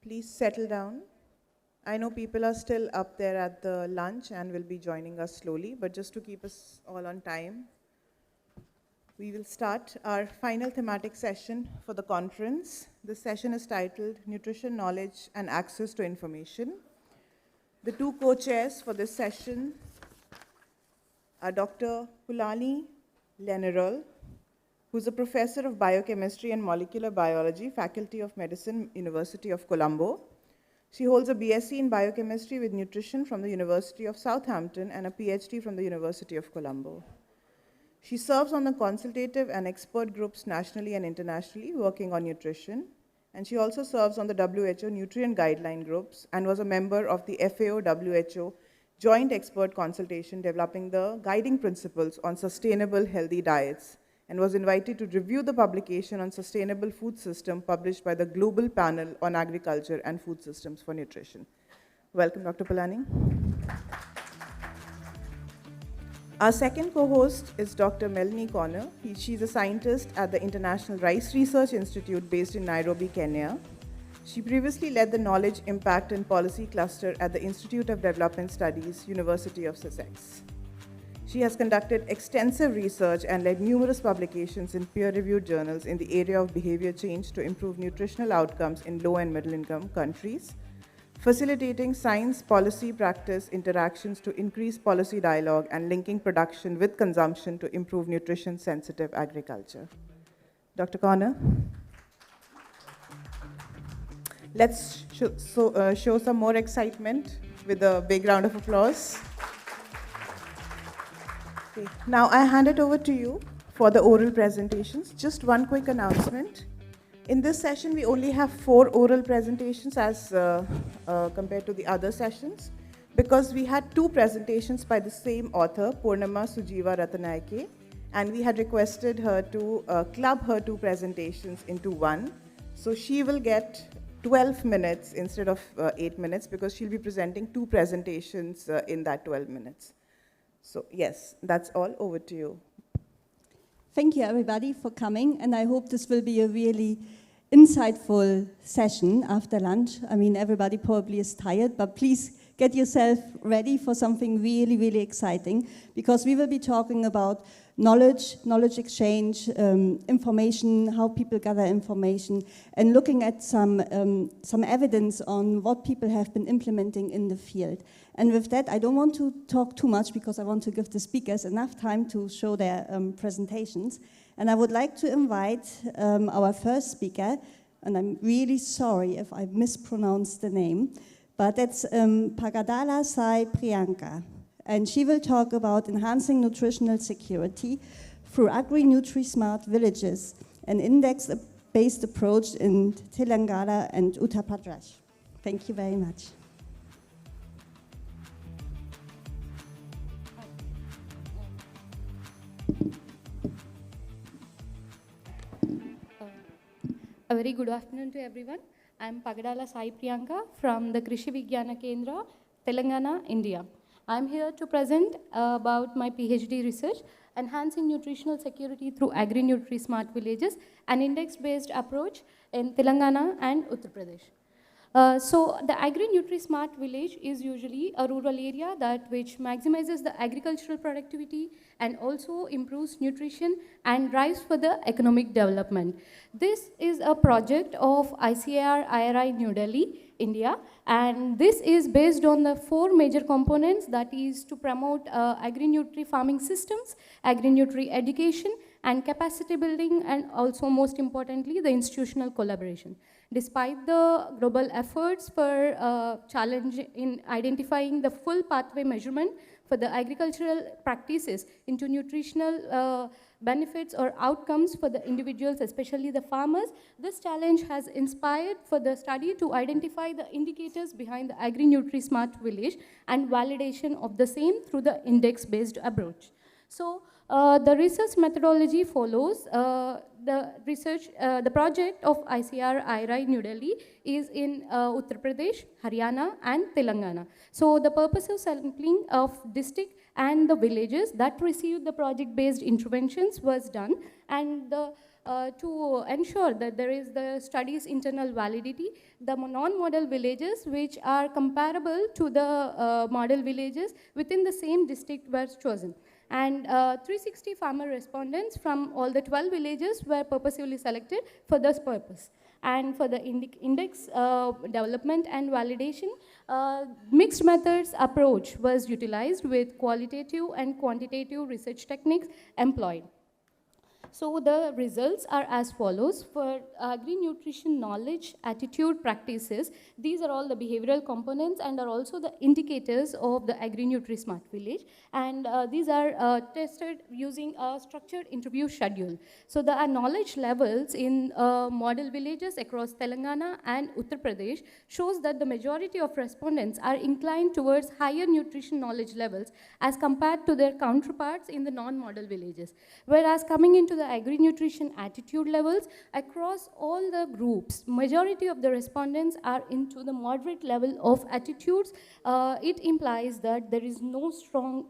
please settle down. I know people are still up there at the lunch and will be joining us slowly, but just to keep us all on time, we will start our final thematic session for the conference. This session is titled Nutrition, Knowledge and Access to Information. The two co-chairs for this session are Dr. Pulani Lenerol, who's a professor of biochemistry and molecular biology, Faculty of Medicine, University of Colombo. She holds a BSc in biochemistry with nutrition from the University of Southampton and a PhD from the University of Colombo. She serves on the consultative and expert groups nationally and internationally working on nutrition, and she also serves on the WHO nutrient guideline groups and was a member of the FAO-WHO joint expert consultation developing the guiding principles on sustainable healthy diets, and was invited to review the publication on sustainable food system published by the Global Panel on Agriculture and Food Systems for Nutrition. Welcome, Dr. Pulani. Our second co-host is Dr. Melanie Connor. She's a scientist at the International Rice Research Institute based in Nairobi, Kenya. She previously led the Knowledge, Impact and Policy Cluster at the Institute of Development Studies, University of Sussex. She has conducted extensive research and led numerous publications in peer-reviewed journals in the area of behavior change to improve nutritional outcomes in low and middle-income countries, facilitating science, policy, practice, interactions to increase policy dialogue, and linking production with consumption to improve nutrition-sensitive agriculture. Dr. Connor? Let's show some more excitement with a big round of applause. Okay. Now I hand it over to you for the oral presentations. Just one quick announcement. In this session, we only have 4 oral presentations as compared to the other sessions, because we had 2 presentations by the same author, Purnima Sujiva Ratanayake, and we had requested her to club her 2 presentations into one. So she will get 12 minutes instead of 8 minutes, because she'll be presenting 2 presentations in that 12 minutes. So yes, that's all. Over to you. Thank you, everybody, for coming, and I hope this will be a really insightful session after lunch. I mean, everybody probably is tired, but please get yourself ready for something really, really exciting, because we will be talking about knowledge exchange, information, how people gather information, and looking at some evidence on what people have been implementing in the field. And with that, I don't want to talk too much, because I want to give the speakers enough time to show their presentations. And I would like to invite our first speaker, and I'm really sorry if I mispronounce the name, but that's Pagadala Sai Priyanka. And she will talk about enhancing nutritional security through agri-nutri-smart villages, an index-based approach in Telangana and Uttar Pradesh. Thank you very much. A very good afternoon to everyone. I'm Pagadala Sai Priyanka from the Krishi Vigyana Kendra, Telangana, India. I'm here to present about my PhD research, Enhancing Nutritional Security through Agri-Nutri-Smart Villages, an index-based approach in Telangana and Uttar Pradesh. So the Agri-Nutri-Smart village is usually a rural area which maximizes the agricultural productivity and also improves nutrition and drives for the economic development. This is a project of ICAR IRI New Delhi, India, and this is based on the 4 major components, that is to promote agri-nutri farming systems, agri-nutri education, and capacity building, and also most importantly the institutional collaboration. Despite the global efforts for challenge in identifying the full pathway measurement for the agricultural practices into nutritional benefits or outcomes for the individuals, especially the farmers, this challenge has inspired for the study to identify the indicators behind the agri-nutri-smart village and validation of the same through the index-based approach. So the research methodology follows the project of ICAR IRI New Delhi is in Uttar Pradesh, Haryana and Telangana. So the purpose of sampling of district and the villages that received the project-based interventions was done, and the to ensure that there is the study's internal validity, the non-model villages which are comparable to the model villages within the same district were chosen. And 360 farmer respondents from all the 12 villages were purposefully selected for this purpose. And for the index development and validation, mixed methods approach was utilized with qualitative and quantitative research techniques employed. So the results are as follows. For agri-nutrition knowledge, attitude, practices, these are all the behavioral components and are also the indicators of the agri-nutri smart village. And these are tested using a structured interview schedule. So the knowledge levels in model villages across Telangana and Uttar Pradesh shows that the majority of respondents are inclined towards higher nutrition knowledge levels as compared to their counterparts in the non-model villages. Whereas coming into the agri-nutrition attitude levels across all the groups, majority of the respondents are into the moderate level of attitudes. It implies that there is no strong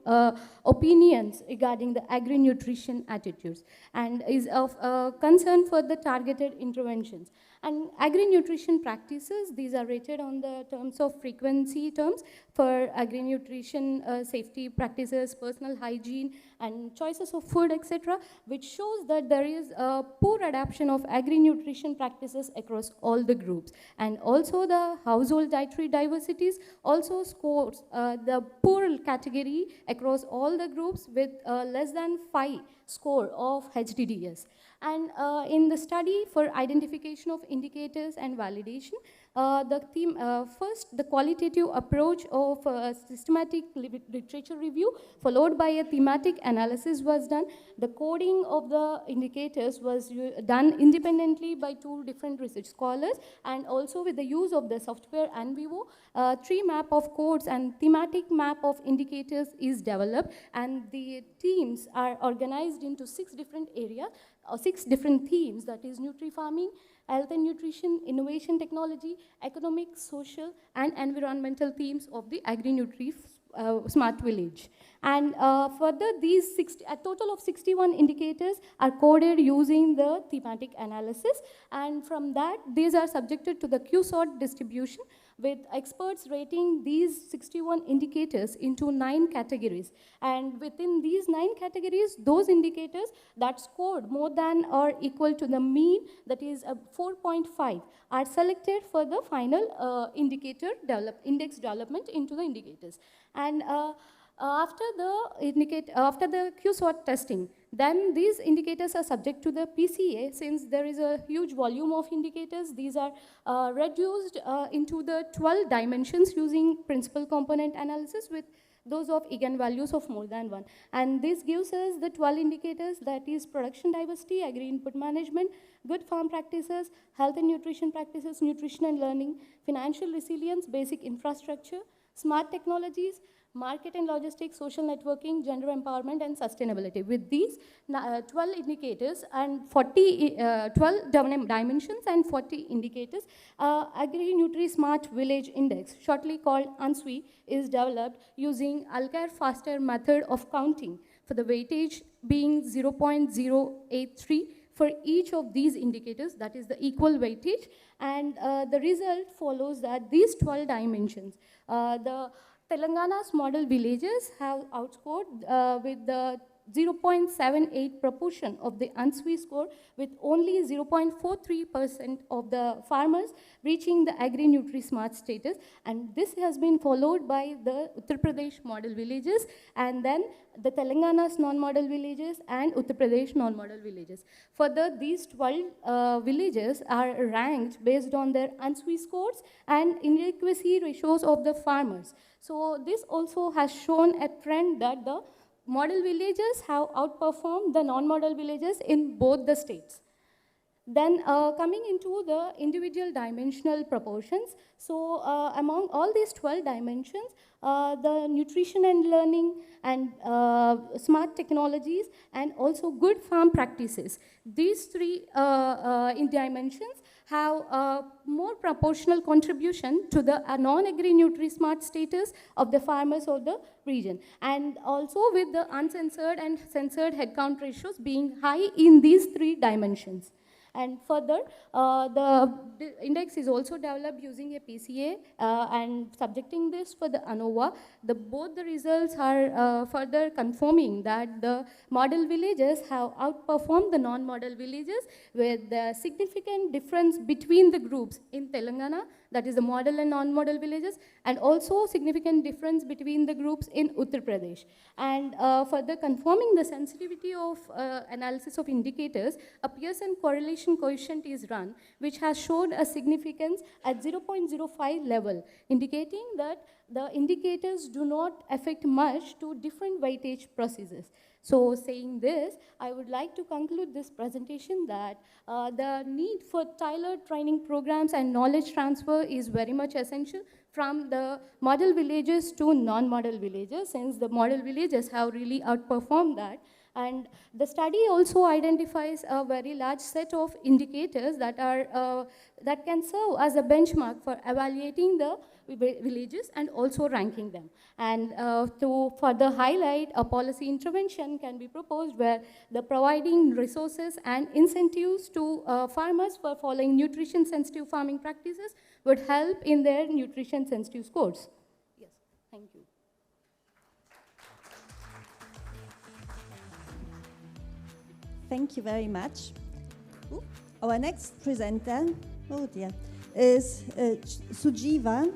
opinions regarding the agri-nutrition attitudes and is of concern for the targeted interventions. And agri-nutrition practices, these are rated on the terms of frequency terms for agri-nutrition safety practices, personal hygiene, and choices of food, etc., which shows that there is a poor adoption of agri-nutrition practices across all the groups. And also the household dietary diversities also scores the poor category across all the groups with less than 5 score of HDDS. And in the study for identification of indicators and validation, the theme, first, the qualitative approach of systematic literature review, followed by a thematic analysis was done. The coding of the indicators was done independently by 2 different research scholars, and also with the use of the software NVivo, 3 map of codes and thematic map of indicators is developed, and the teams are organized into 6 different areas, or 6 different themes, that is nutri-farming, health and nutrition, innovation technology, economic, social, and environmental themes of the agri-nutri smart village. And further, these a total of 61 indicators are coded using the thematic analysis, and from that, these are subjected to the Q-sort distribution, with experts rating these 61 indicators into 9 categories. And within these 9 categories, those indicators that scored more than or equal to the mean, that is 4.5, are selected for the final index development into the indicators. And after the Q-sort testing, then these indicators are subject to the PCA. Since there is a huge volume of indicators, these are reduced into the 12 dimensions using principal component analysis with those of eigenvalues of more than 1. And this gives us the 12 indicators, that is production diversity, agri-input management, good farm practices, health and nutrition practices, nutrition and learning, financial resilience, basic infrastructure, smart technologies, market and logistics, social networking, gender empowerment, and sustainability. With these 12 indicators and 12 dimensions and 40 indicators, Agri-Nutri Smart Village Index, shortly called ANSWI, is developed using Alcar-Faster method of counting, for the weightage being 0.083 for each of these indicators, that is the equal weightage. And the result follows that these 12 dimensions, the Telangana's model villages have outscored with the 0.78 proportion of the ANSWI score, with only 0.43% of the farmers reaching the agri-nutri smart status. And this has been followed by the Uttar Pradesh model villages, and then the Telangana's non-model villages and Uttar Pradesh non-model villages. Further, these 12 villages are ranked based on their ANSWI scores and inadequacy ratios of the farmers. So this also has shown a trend that the model villages have outperformed the non-model villages in both the states. Then coming into the individual dimensional proportions, so among all these 12 dimensions, the nutrition and learning and smart technologies and also good farm practices, these 3 dimensions have a more proportional contribution to the non-agri-nutri-smart status of the farmers of the region. And also with the uncensored and censored headcount ratios being high in these 3 dimensions. And further, the index is also developed using a PCA and subjecting this for the ANOVA. Both the results are further confirming that the model villages have outperformed the non-model villages with the significant difference between the groups in Telangana, that is the model and non-model villages, and also significant difference between the groups in Uttar Pradesh. And further confirming the sensitivity of analysis of indicators, a Pearson correlation coefficient is run, which has showed a significance at 0.05 level, indicating that the indicators do not affect much to different weightage processes. So saying this, I would like to conclude this presentation that the need for tailored training programs and knowledge transfer is very much essential from the model villages to non-model villages, since the model villages have really outperformed that. And the study also identifies a very large set of indicators that are that can serve as a benchmark for evaluating the villages and also ranking them. And to further highlight, a policy intervention can be proposed where the providing resources and incentives to farmers for following nutrition-sensitive farming practices would help in their nutrition-sensitive scores. Yes, thank you. Thank you very much. Our next presenter, oh dear, is Sujiva.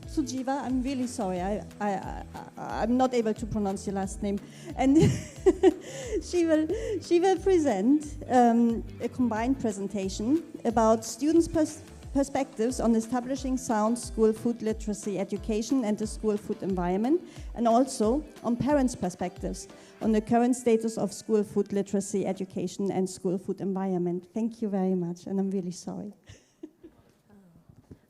Sujiva, I'm really sorry, I'm not able to pronounce your last name. And she will present a combined presentation about students' perspectives on establishing sound school food literacy education and the school food environment, and also on parents' perspectives on the current status of school food literacy education and school food environment. Thank you very much, and I'm really sorry.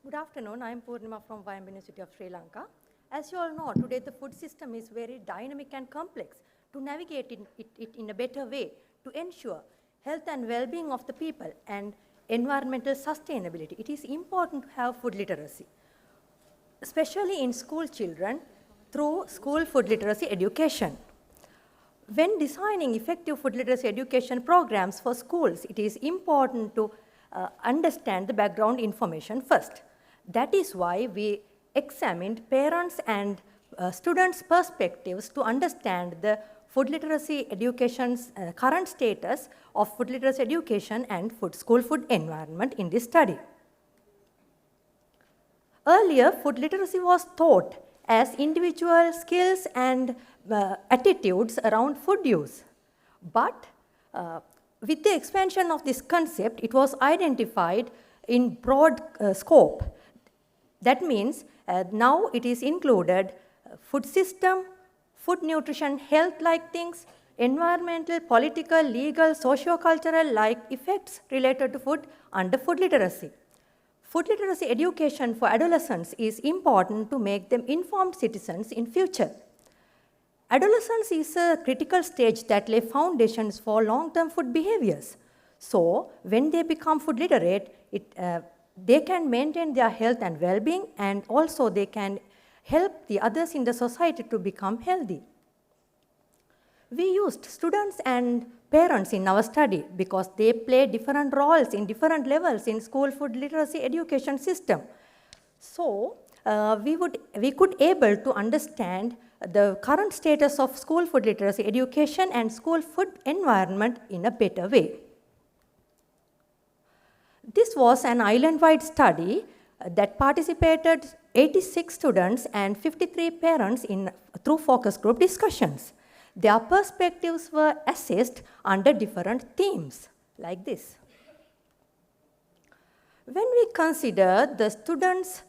Good afternoon, I'm Purnima from Vayam University of Sri Lanka. As you all know, today the food system is very dynamic and complex. To navigate it in a better way, to ensure health and well-being of the people and environmental sustainability, it is important to have food literacy, especially in school children through school food literacy education. When designing effective food literacy education programs for schools, it is important to understand the background information first. That is why we examined parents and students' perspectives to understand the food literacy education's current status of food literacy education and school food environment in this study. Earlier, food literacy was taught as individual skills and attitudes around food use. But with the expansion of this concept, it was identified in broad scope. That means now it is included food system, food nutrition, health-like things, environmental, political, legal, socio-cultural like effects related to food under food literacy. Food literacy education for adolescents is important to make them informed citizens in future. Adolescence is a critical stage that lay foundations for long-term food behaviors. So when they become food literate, they can maintain their health and well-being, and also they can help the others in the society to become healthy. We used students and parents in our study because they play different roles in different levels in school food literacy education system. So we could able to understand the current status of school food literacy education and school food environment in a better way. This was an island-wide study that participated 86 students and 53 parents through focus group discussions. Their perspectives were assessed under different themes, like this. When we consider the students'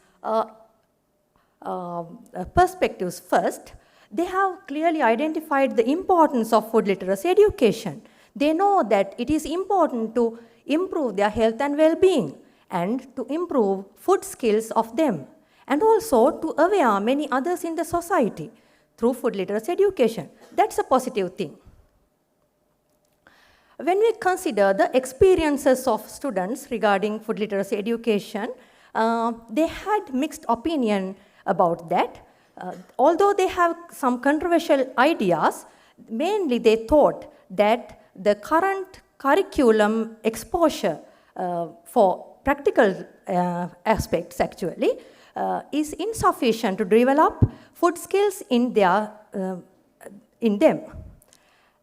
perspectives first, they have clearly identified the importance of food literacy education. They know that it is important to improve their health and well-being and to improve food skills of them, and also to aware many others in the society through food literacy education. That's a positive thing. When we consider the experiences of students regarding food literacy education, they had mixed opinion about that. Although they have some controversial ideas, mainly they thought that the current curriculum exposure for practical aspects actually is insufficient to develop food skills in them.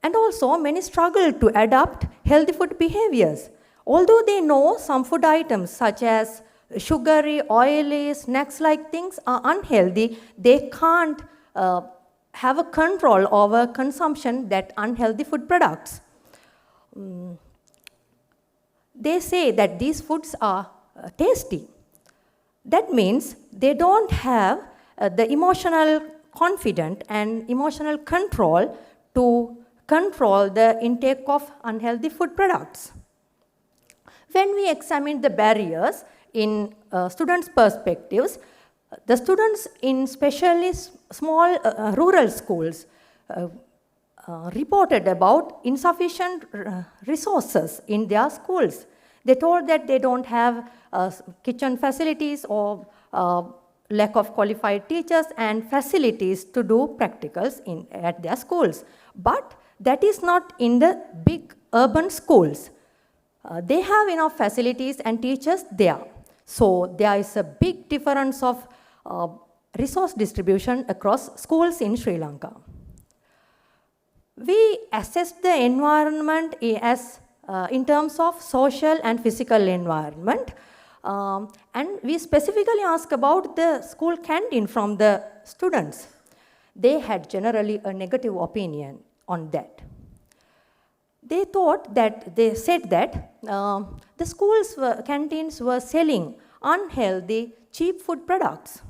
And also, many struggle to adopt healthy food behaviors. Although they know some food items such as sugary, oily, snacks-like things are unhealthy, they can't have a control over consumption that unhealthy food products. They say that these foods are tasty. That means they don't have the emotional confidence and emotional control to control the intake of unhealthy food products. When we examine the barriers in students' perspectives, the students in especially small rural schools reported about insufficient resources in their schools. They told that they don't have kitchen facilities or lack of qualified teachers and facilities to do practicals at their schools. But that is not in the big urban schools. They have enough facilities and teachers there. So there is a big difference of resource distribution across schools in Sri Lanka. We assess the environment as in terms of social and physical environment. And we specifically ask about the school canteen from the students. They had generally a negative opinion on that. They said that the schools canteens were selling unhealthy, cheap food products.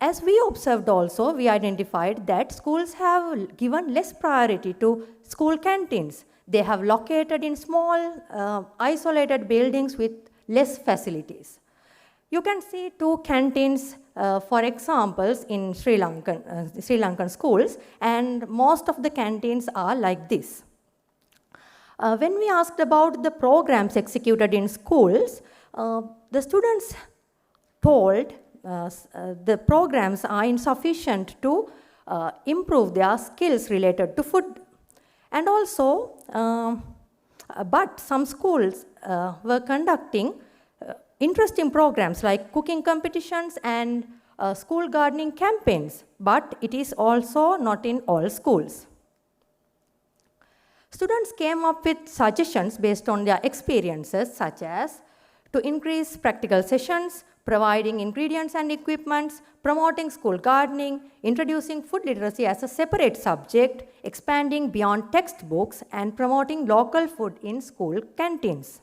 As we observed also, we identified that schools have given less priority to school canteens. They have located in small, isolated buildings with less facilities. You can see two canteens, for examples, in Sri Lankan schools, and most of the canteens are like this. When we asked about the programs executed in schools, the students told the programs are insufficient to improve their skills related to food. And also, but some schools were conducting interesting programs like cooking competitions and school gardening campaigns, but it is also not in all schools. Students came up with suggestions based on their experiences, such as to increase practical sessions, providing ingredients and equipments, promoting school gardening, introducing food literacy as a separate subject, expanding beyond textbooks, and promoting local food in school canteens.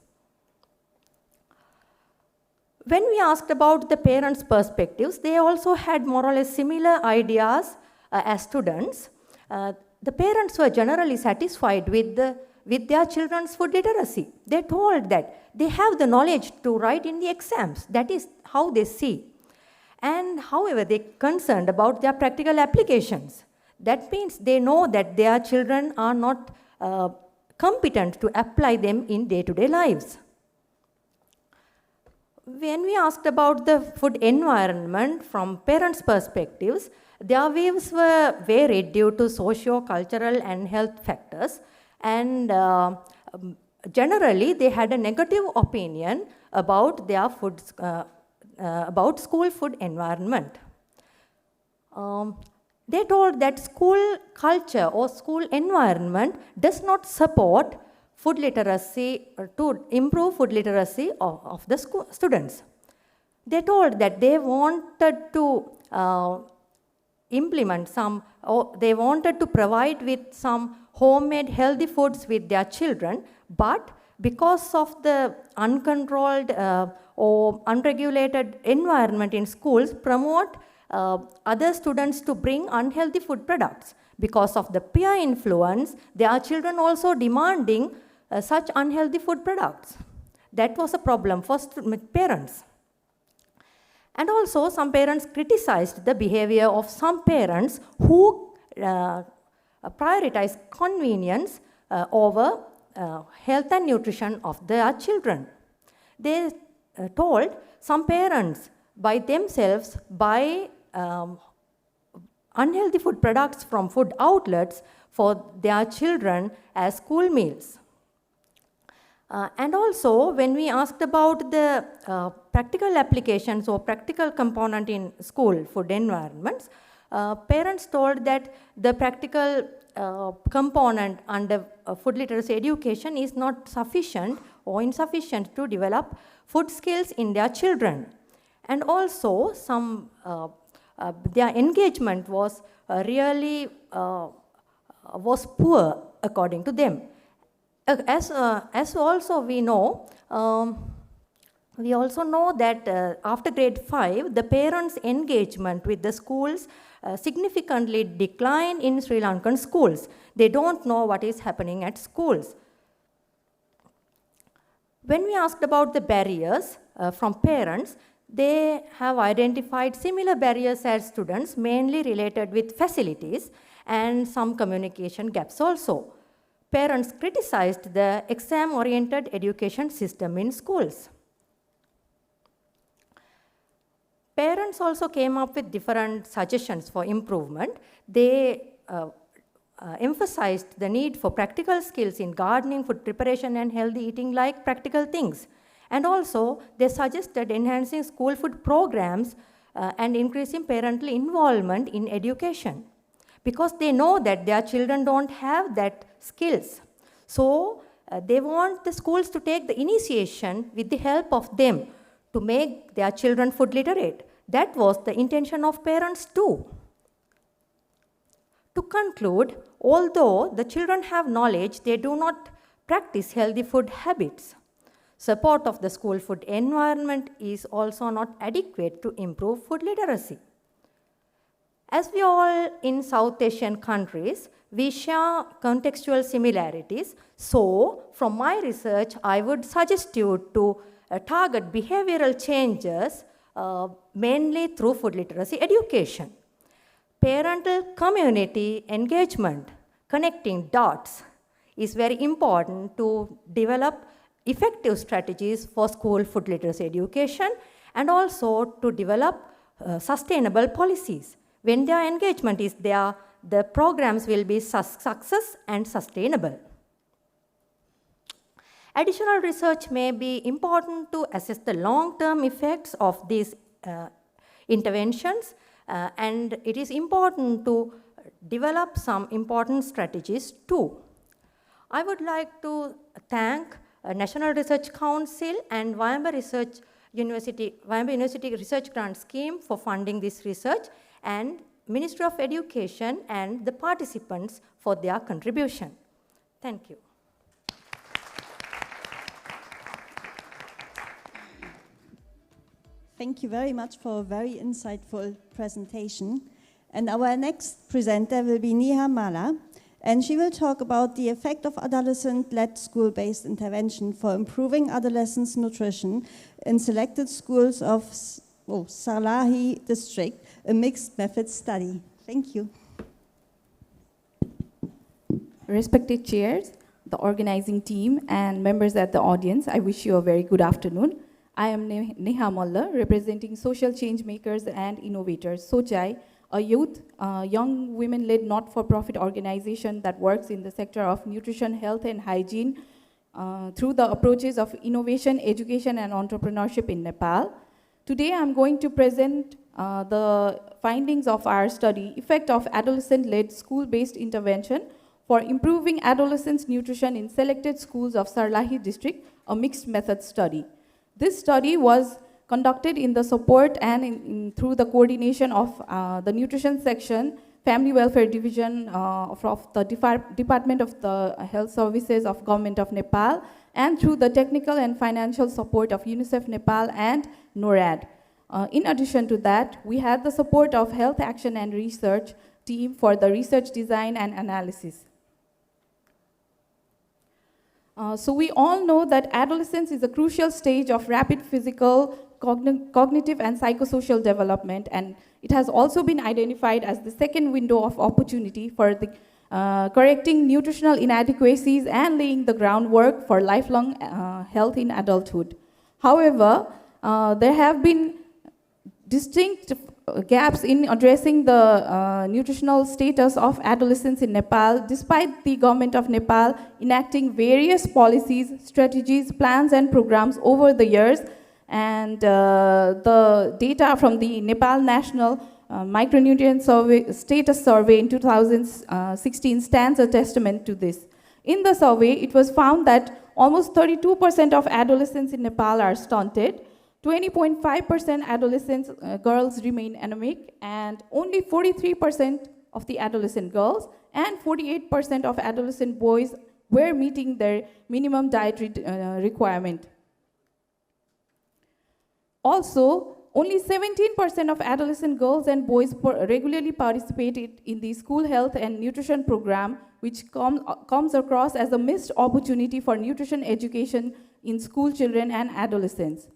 When we asked about the parents' perspectives, they also had more or less similar ideas as students. The parents were generally satisfied with their children's food literacy. They told that they have the knowledge to write in the exams. That is how they see. And however, they're concerned about their practical applications. That means they know that their children are not competent to apply them in day-to-day lives. When we asked about the food environment from parents' perspectives, their views were varied due to socio-cultural and health factors, and generally they had a negative opinion about their about school food environment. They told that school culture or school environment does not support food literacy, to improve food literacy of the students. They told that they wanted to implement some, or they wanted to provide with some homemade healthy foods with their children, but because of the uncontrolled or unregulated environment in schools, promote other students to bring unhealthy food products. Because of the peer influence, there are children also demanding such unhealthy food products. That was a problem for parents. And also, some parents criticized the behavior of some parents who prioritize convenience over health and nutrition of their children. They told some parents by themselves buy unhealthy food products from food outlets for their children as school meals. And also, when we asked about the practical applications or practical component in school food environments, parents told that the practical component under food literacy education is not sufficient or insufficient to develop food skills in their children. And also, their engagement was really was poor according to them. As also we know, we also know that after grade 5, the parents' engagement with the schools significantly decline in Sri Lankan schools. They don't know what is happening at schools. When we asked about the barriers from parents, they have identified similar barriers as students, mainly related with facilities and some communication gaps also. Parents criticized the exam-oriented education system in schools. Parents also came up with different suggestions for improvement. They emphasized the need for practical skills in gardening, food preparation, and healthy eating like practical things. And also, they suggested enhancing school food programs and increasing parental involvement in education, because they know that their children don't have that skills. So they want the schools to take the initiation with the help of them to make their children food literate. That was the intention of parents too. To conclude, although the children have knowledge, they do not practice healthy food habits. Support of the school food environment is also not adequate to improve food literacy. As we all in South Asian countries, we share contextual similarities. So, from my research, I would suggest you to target behavioral changes mainly through food literacy education. Parental community engagement, connecting dots, is very important to develop effective strategies for school food literacy education and also to develop sustainable policies. When their engagement is there, the programs will be success and sustainable. Additional research may be important to assess the long-term effects of these interventions, and it is important to develop some important strategies too. I would like to thank National Research Council and Wayamba University Research Grant Scheme for funding this research, and Ministry of Education and the participants for their contribution. Thank you. Thank you very much for a very insightful presentation. And our next presenter will be Neha Mala, and she will talk about the effect of adolescent-led school-based intervention for improving adolescents' nutrition in selected schools of Sarlahi district, a mixed method study. Thank you. Respected chairs, the organizing team, and members at the audience, I wish you a very good afternoon. I am Neha Malla, representing social change makers and innovators, SOCHAI, a young women-led not-for-profit organization that works in the sector of nutrition, health, and hygiene through the approaches of innovation, education, and entrepreneurship in Nepal. Today, I'm going to present the findings of our study, Effect of Adolescent-Led School-Based Intervention for Improving Adolescents' Nutrition in Selected Schools of Sarlahi District, a mixed method study. This study was conducted in the support and through the coordination of the Nutrition Section, Family Welfare Division of the Department of the Health Services of Government of Nepal, and through the technical and financial support of UNICEF Nepal and NORAD. In addition to that, we had the support of Health Action and Research team for the research design and analysis. So we all know that adolescence is a crucial stage of rapid physical, cognitive, and psychosocial development, and it has also been identified as the second window of opportunity for the correcting nutritional inadequacies, and laying the groundwork for lifelong health in adulthood. However, there have been distinct gaps in addressing the nutritional status of adolescents in Nepal, despite the government of Nepal enacting various policies, strategies, plans, and programs over the years. And the data from the Nepal National Micronutrient Status Survey in 2016 stands a testament to this. In the survey, it was found that almost 32% of adolescents in Nepal are stunted, 20.5% adolescent girls remain anemic, and only 43% of the adolescent girls and 48% of adolescent boys were meeting their minimum dietary requirement. Also, only 17% of adolescent girls and boys regularly participated in the school health and nutrition program, which comes across as a missed opportunity for nutrition education in school children and adolescents.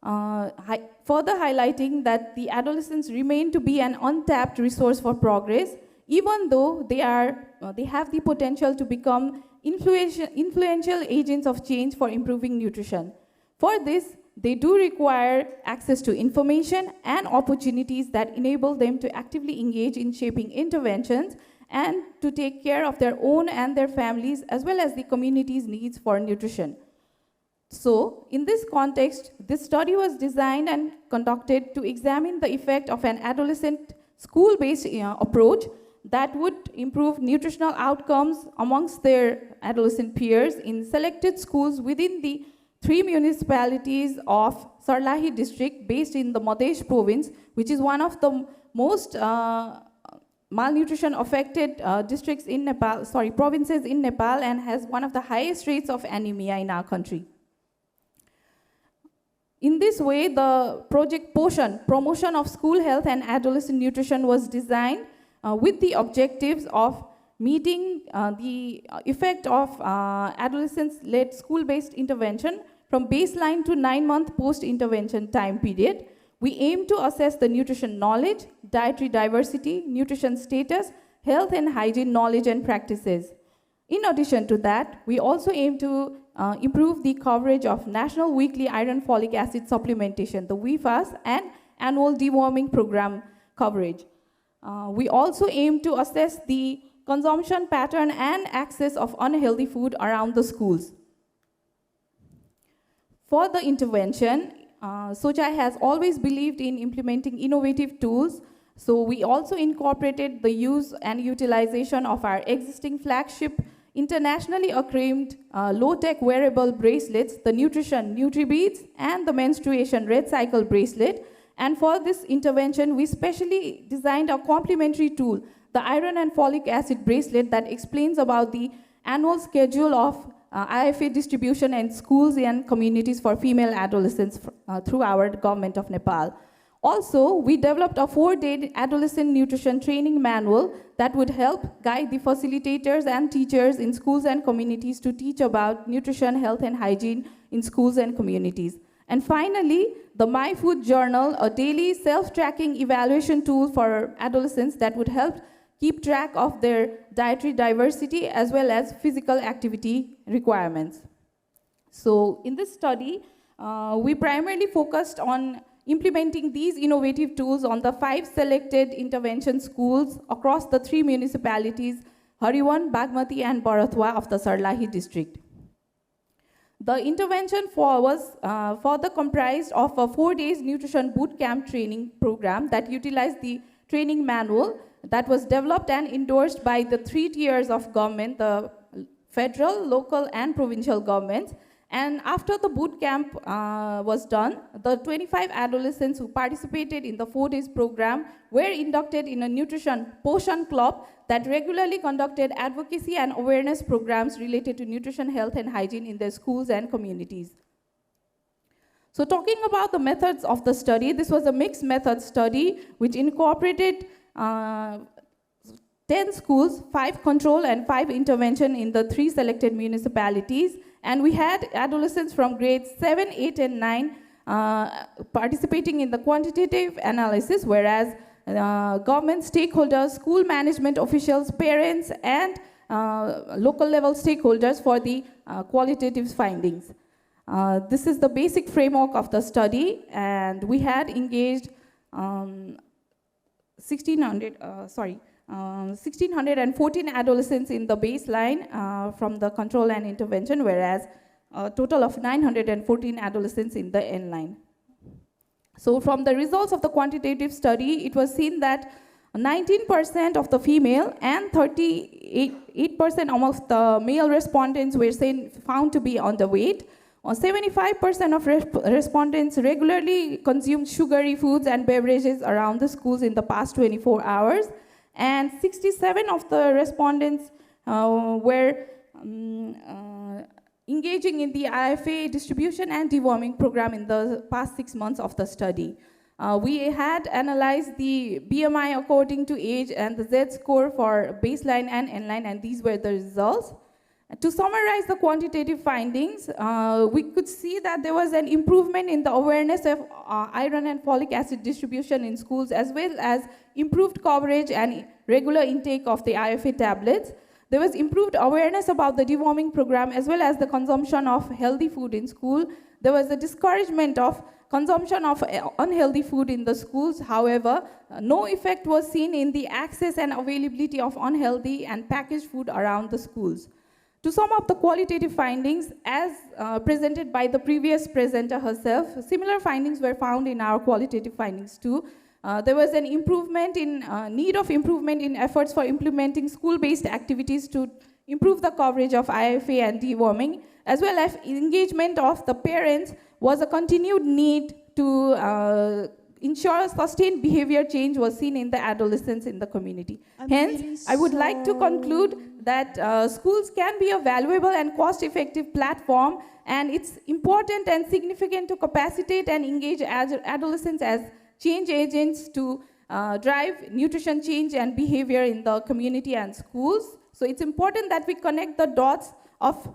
Further highlighting that the adolescents remain to be an untapped resource for progress, even though they have the potential to become influential agents of change for improving nutrition. For this, they do require access to information and opportunities that enable them to actively engage in shaping interventions and to take care of their own and their families, as well as the community's needs for nutrition. So, in this context, this study was designed and conducted to examine the effect of an adolescent school-based approach that would improve nutritional outcomes amongst their adolescent peers in selected schools within the 3 municipalities of Sarlahi district based in the Madhesh province, which is one of the most malnutrition affected provinces in Nepal, and has one of the highest rates of anemia in our country. In this way, the project Poshan, Promotion of School Health and Adolescent Nutrition, was designed with the objectives of meeting the effect of adolescents-led school-based intervention from baseline to 9-month post-intervention time period. We aim to assess the nutrition knowledge, dietary diversity, nutrition status, health and hygiene knowledge and practices. In addition to that, we also aim to improve the coverage of National Weekly Iron Folic Acid Supplementation, the WIFAS, and annual deworming program coverage. We also aim to assess the consumption pattern and access of unhealthy food around the schools. For the intervention, SOCHI has always believed in implementing innovative tools, so we also incorporated the use and utilization of our existing flagship internationally acclaimed low-tech wearable bracelets, the Nutrition NutriBeads and the Menstruation Red Cycle bracelet. And for this intervention, we specially designed a complementary tool, the iron and folic acid bracelet, that explains about the annual schedule of IFA distribution in schools and communities for female adolescents through our government of Nepal. Also, we developed a 4-day adolescent nutrition training manual that would help guide the facilitators and teachers in schools and communities to teach about nutrition, health, and hygiene in schools and communities. And finally, the My Food Journal, a daily self-tracking evaluation tool for adolescents that would help keep track of their dietary diversity as well as physical activity requirements. So in this study, we primarily focused on implementing these innovative tools on the 5 selected intervention schools across the 3 municipalities, Hariwan, Bagmati, and Bharatwa of the Sarlahi district. The intervention was further comprised of a 4-day nutrition boot camp training program that utilized the training manual that was developed and endorsed by the 3 tiers of government, the federal, local, and provincial governments. And after the boot camp was done, the 25 adolescents who participated in the 4 days program were inducted in a nutrition Poshan club that regularly conducted advocacy and awareness programs related to nutrition, health, and hygiene in their schools and communities. So talking about the methods of the study, this was a mixed method study which incorporated 10 schools, 5 control, and 5 intervention in the 3 selected municipalities. And we had adolescents from grades 7, 8, and 9 participating in the quantitative analysis, whereas government stakeholders, school management officials, parents, and local level stakeholders for the qualitative findings. This is the basic framework of the study, and we had engaged 1,614 adolescents in the baseline from the control and intervention, whereas a total of 914 adolescents in the end line. So from the results of the quantitative study, it was seen that 19% of the female and 38% among the male respondents were found to be underweight. 75% of respondents regularly consumed sugary foods and beverages around the schools in the past 24 hours. And 67 of the respondents were engaging in the IFA distribution and deworming program in the past 6 months of the study. We had analyzed the BMI according to age and the Z-score for baseline and endline, and these were the results. To summarize the quantitative findings, we could see that there was an improvement in the awareness of iron and folic acid distribution in schools, as well as improved coverage and regular intake of the IFA tablets. There was improved awareness about the deworming program, as well as the consumption of healthy food in school. There was a discouragement of consumption of unhealthy food in the schools. However, no effect was seen in the access and availability of unhealthy and packaged food around the schools. To sum up the qualitative findings, as presented by the previous presenter herself, similar findings were found in our qualitative findings too. There was an improvement in need of improvement in efforts for implementing school-based activities to improve the coverage of IFA and deworming, as well as engagement of the parents was a continued need to ensure sustained behavior change was seen in the adolescents in the community. Hence, I would like to conclude that schools can be a valuable and cost-effective platform, and it's important and significant to capacitate and engage adolescents as change agents to drive nutrition change and behavior in the community and schools. So it's important that we connect the dots of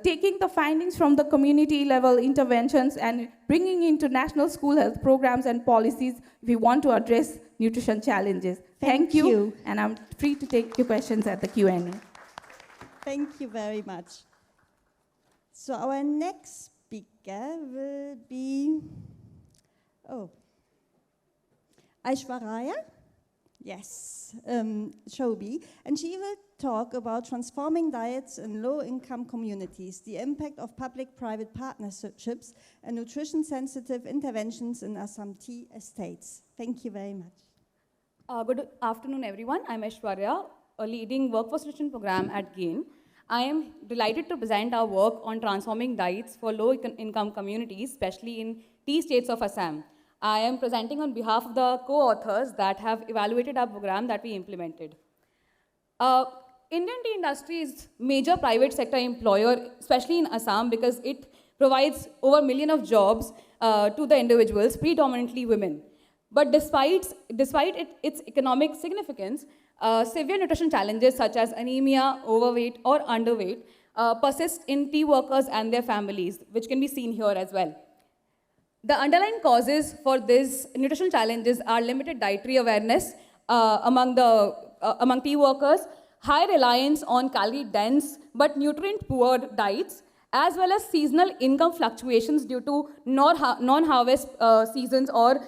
taking the findings from the community level interventions and bringing into national school health programs and policies if we want to address nutrition challenges. Thank you. And I'm free to take your questions at the Q&A. Thank you very much. So our next speaker will be, Aishwarya, yes, Shobi, and she will talk about transforming diets in low-income communities, the impact of public-private partnerships, and nutrition-sensitive interventions in Assam tea estates. Thank you very much. Good afternoon, everyone. I'm Aishwarya, a leading workforce nutrition program at GAIN. I am delighted to present our work on transforming diets for low-income communities, especially in tea states of Assam. I am presenting on behalf of the co-authors that have evaluated our program that we implemented. Indian tea industry is major private sector employer, especially in Assam, because it provides over 1 million of jobs to the individuals, predominantly women. But despite its economic significance, severe nutrition challenges such as anemia, overweight, or underweight persist in tea workers and their families, which can be seen here as well. The underlying causes for these nutrition challenges are limited dietary awareness among tea workers, high reliance on calorie-dense but nutrient-poor diets, as well as seasonal income fluctuations due to non-harvest seasons or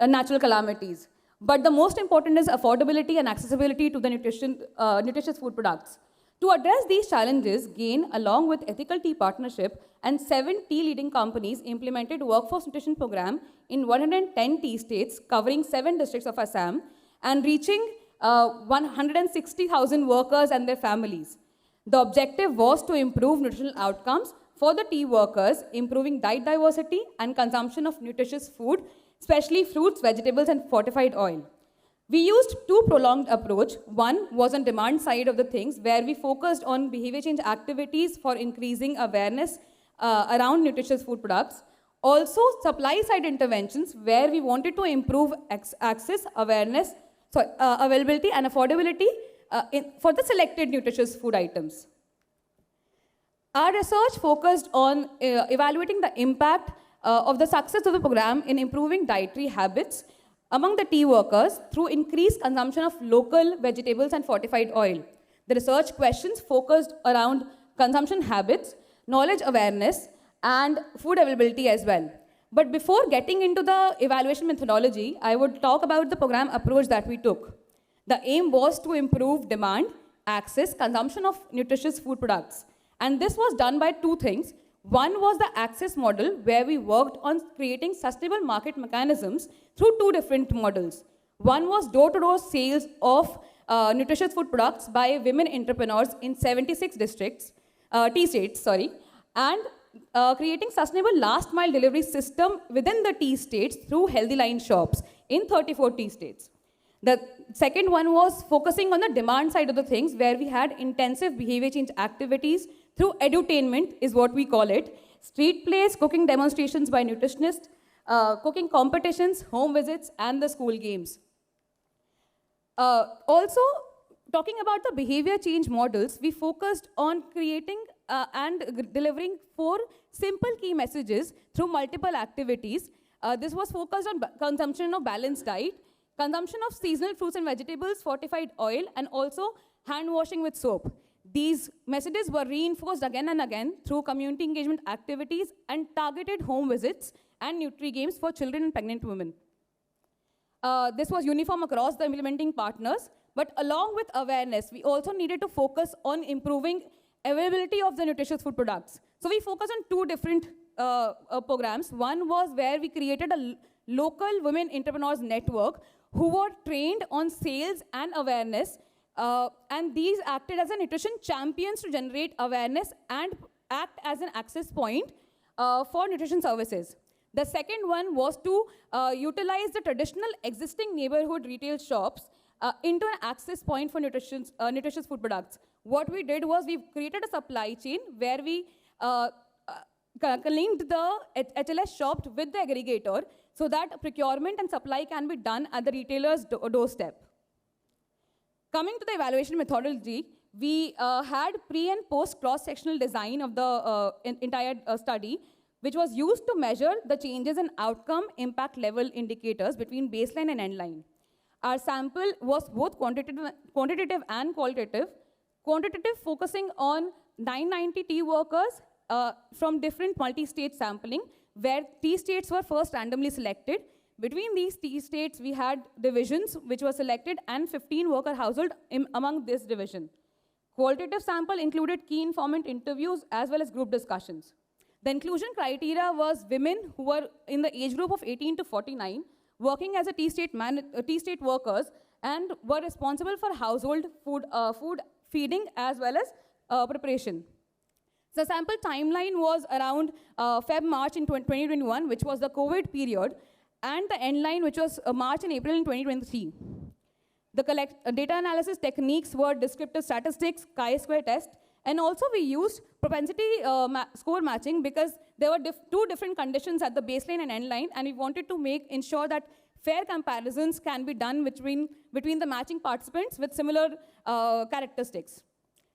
natural calamities. But the most important is affordability and accessibility to the nutritious food products. To address these challenges, GAIN, along with Ethical Tea Partnership and 7 tea leading companies, implemented workforce nutrition program in 110 tea states, covering 7 districts of Assam, and reaching 160,000 workers and their families. The objective was to improve nutritional outcomes for the tea workers, improving diet diversity and consumption of nutritious food, especially fruits, vegetables, and fortified oil. We used 2 prolonged approach. One was on demand side of the things, where we focused on behavior change activities for increasing awareness around nutritious food products. Also, supply side interventions, where we wanted to improve access, availability and affordability for the selected nutritious food items. Our research focused on evaluating the impact of the success of the program in improving dietary habits among the tea workers through increased consumption of local vegetables and fortified oil. The research questions focused around consumption habits, knowledge awareness, and food availability as well. But before getting into the evaluation methodology, I would talk about the program approach that we took. The aim was to improve demand, access, consumption of nutritious food products. And this was done by two things. One was the access model, where we worked on creating sustainable market mechanisms through two different models. One was door-to-door sales of nutritious food products by women entrepreneurs in 76 tea states, and creating sustainable last mile delivery system within the tea states through healthy line shops in 34 tea states. The second one was focusing on the demand side of the things, where we had intensive behavior change activities through edutainment, is what we call it, street plays, cooking demonstrations by nutritionists, cooking competitions, home visits, and the school games. Also, talking about the behavior change models, we focused on creating and delivering 4 simple key messages through multiple activities. This was focused on consumption of balanced diet, consumption of seasonal fruits and vegetables, fortified oil, and also hand washing with soap. These messages were reinforced again and again through community engagement activities and targeted home visits and nutri games for children and pregnant women. This was uniform across the implementing partners, but along with awareness, we also needed to focus on improving availability of the nutritious food products. So we focused on 2 different programs. One was where we created a local women entrepreneurs network who were trained on sales and awareness, and these acted as a nutrition champions to generate awareness and act as an access point for nutrition services. The second one was to utilize the traditional existing neighborhood retail shops into an access point for nutritious food products. What we did was we created a supply chain where we linked the HLS shop with the aggregator so that procurement and supply can be done at the retailer's doorstep. Coming to the evaluation methodology, we had pre and post cross-sectional design of the entire study, which was used to measure the changes in outcome impact level indicators between baseline and end line. Our sample was both quantitative and qualitative. Quantitative focusing on 990 tea workers from different multi-state sampling, where tea states were first randomly selected. Between these tea states, we had divisions which were selected and 15 worker household among this division. Qualitative sample included key informant interviews as well as group discussions. The inclusion criteria was women who were in the age group of 18 to 49, working as a tea state workers, and were responsible for household food feeding as well as preparation. The sample timeline was around Feb-March in 2021, which was the COVID period, and the end line, which was March and April in 2023. The data analysis techniques were descriptive statistics, chi-square test, and also we used propensity score matching because there were 2 different conditions at the baseline and end line, and we wanted to ensure that fair comparisons can be done between the matching participants with similar characteristics.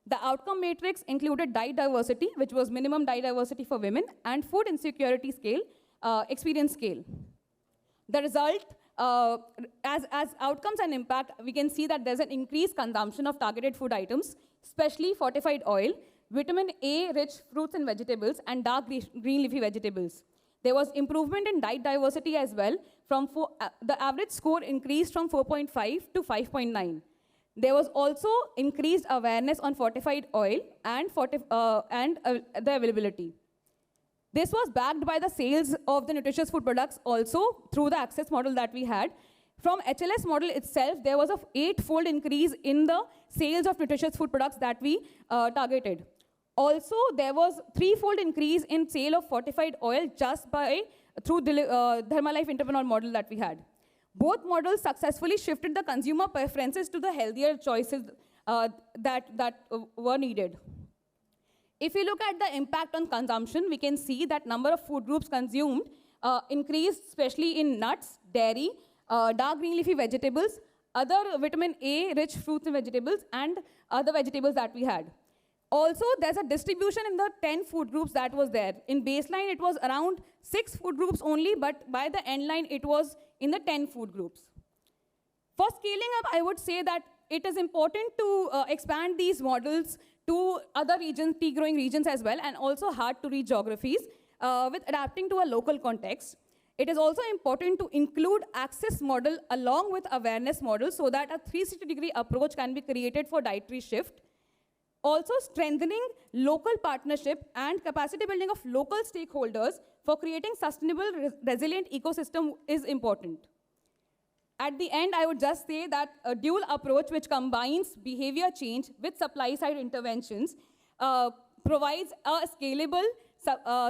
The outcome matrix included diet diversity, which was minimum diet diversity for women, and food insecurity scale, experience scale. The result, as outcomes and impact, we can see that there's an increased consumption of targeted food items, especially fortified oil, vitamin A-rich fruits and vegetables, and dark green leafy vegetables. There was improvement in diet diversity as well. The average score increased from 4.5 to 5.9. There was also increased awareness on fortified oil and the availability. This was backed by the sales of the nutritious food products also through the access model that we had. From HLS model itself, there was a 8-fold increase in the sales of nutritious food products that we targeted. Also, there was 3-fold increase in sale of fortified oil just through the Thermalife entrepreneur model that we had. Both models successfully shifted the consumer preferences to the healthier choices that were needed. If you look at the impact on consumption, we can see that number of food groups consumed increased, especially in nuts, dairy, dark green leafy vegetables, other vitamin A rich fruits and vegetables, and other vegetables that we had. Also, there's a distribution in the 10 food groups that was there. In baseline, it was around 6 food groups only, but by the end line, it was in the 10 food groups. For scaling up, I would say that it is important to expand these models to other regions, tea-growing regions as well, and also hard-to-reach geographies with adapting to a local context. It is also important to include access model along with awareness model so that a 360-degree approach can be created for dietary shift. Also, strengthening local partnership and capacity building of local stakeholders for creating sustainable, resilient ecosystem is important. At the end, I would just say that a dual approach which combines behavior change with supply-side interventions provides a scalable,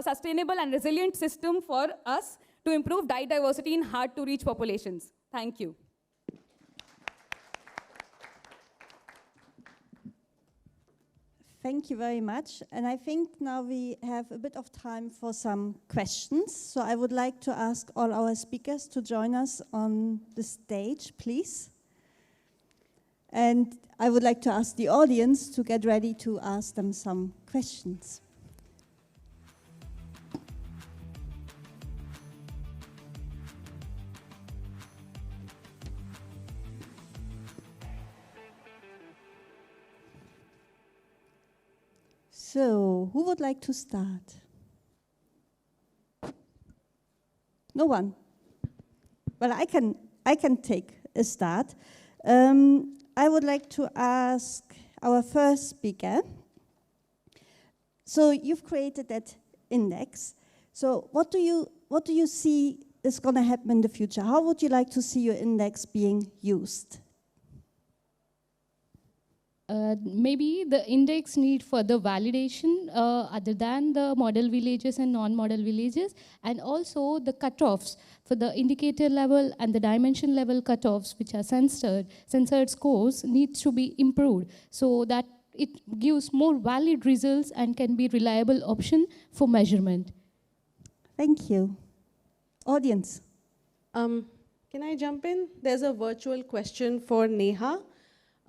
sustainable, and resilient system for us to improve diet diversity in hard-to-reach populations. Thank you. Thank you very much. And I think now we have a bit of time for some questions. So I would like to ask all our speakers to join us on the stage, please. And I would like to ask the audience to get ready to ask them some questions. So, who would like to start? No one. Well, I can take a start. I would like to ask our first speaker. So, you've created that index. So, what do you see is going to happen in the future? How would you like to see your index being used? Maybe the index need further validation other than the model villages and non-model villages, and also the cutoffs for the indicator level and the dimension level cutoffs, which are censored scores, needs to be improved so that it gives more valid results and can be reliable option for measurement. Thank you. Audience. Can I jump in? There's a virtual question for Neha.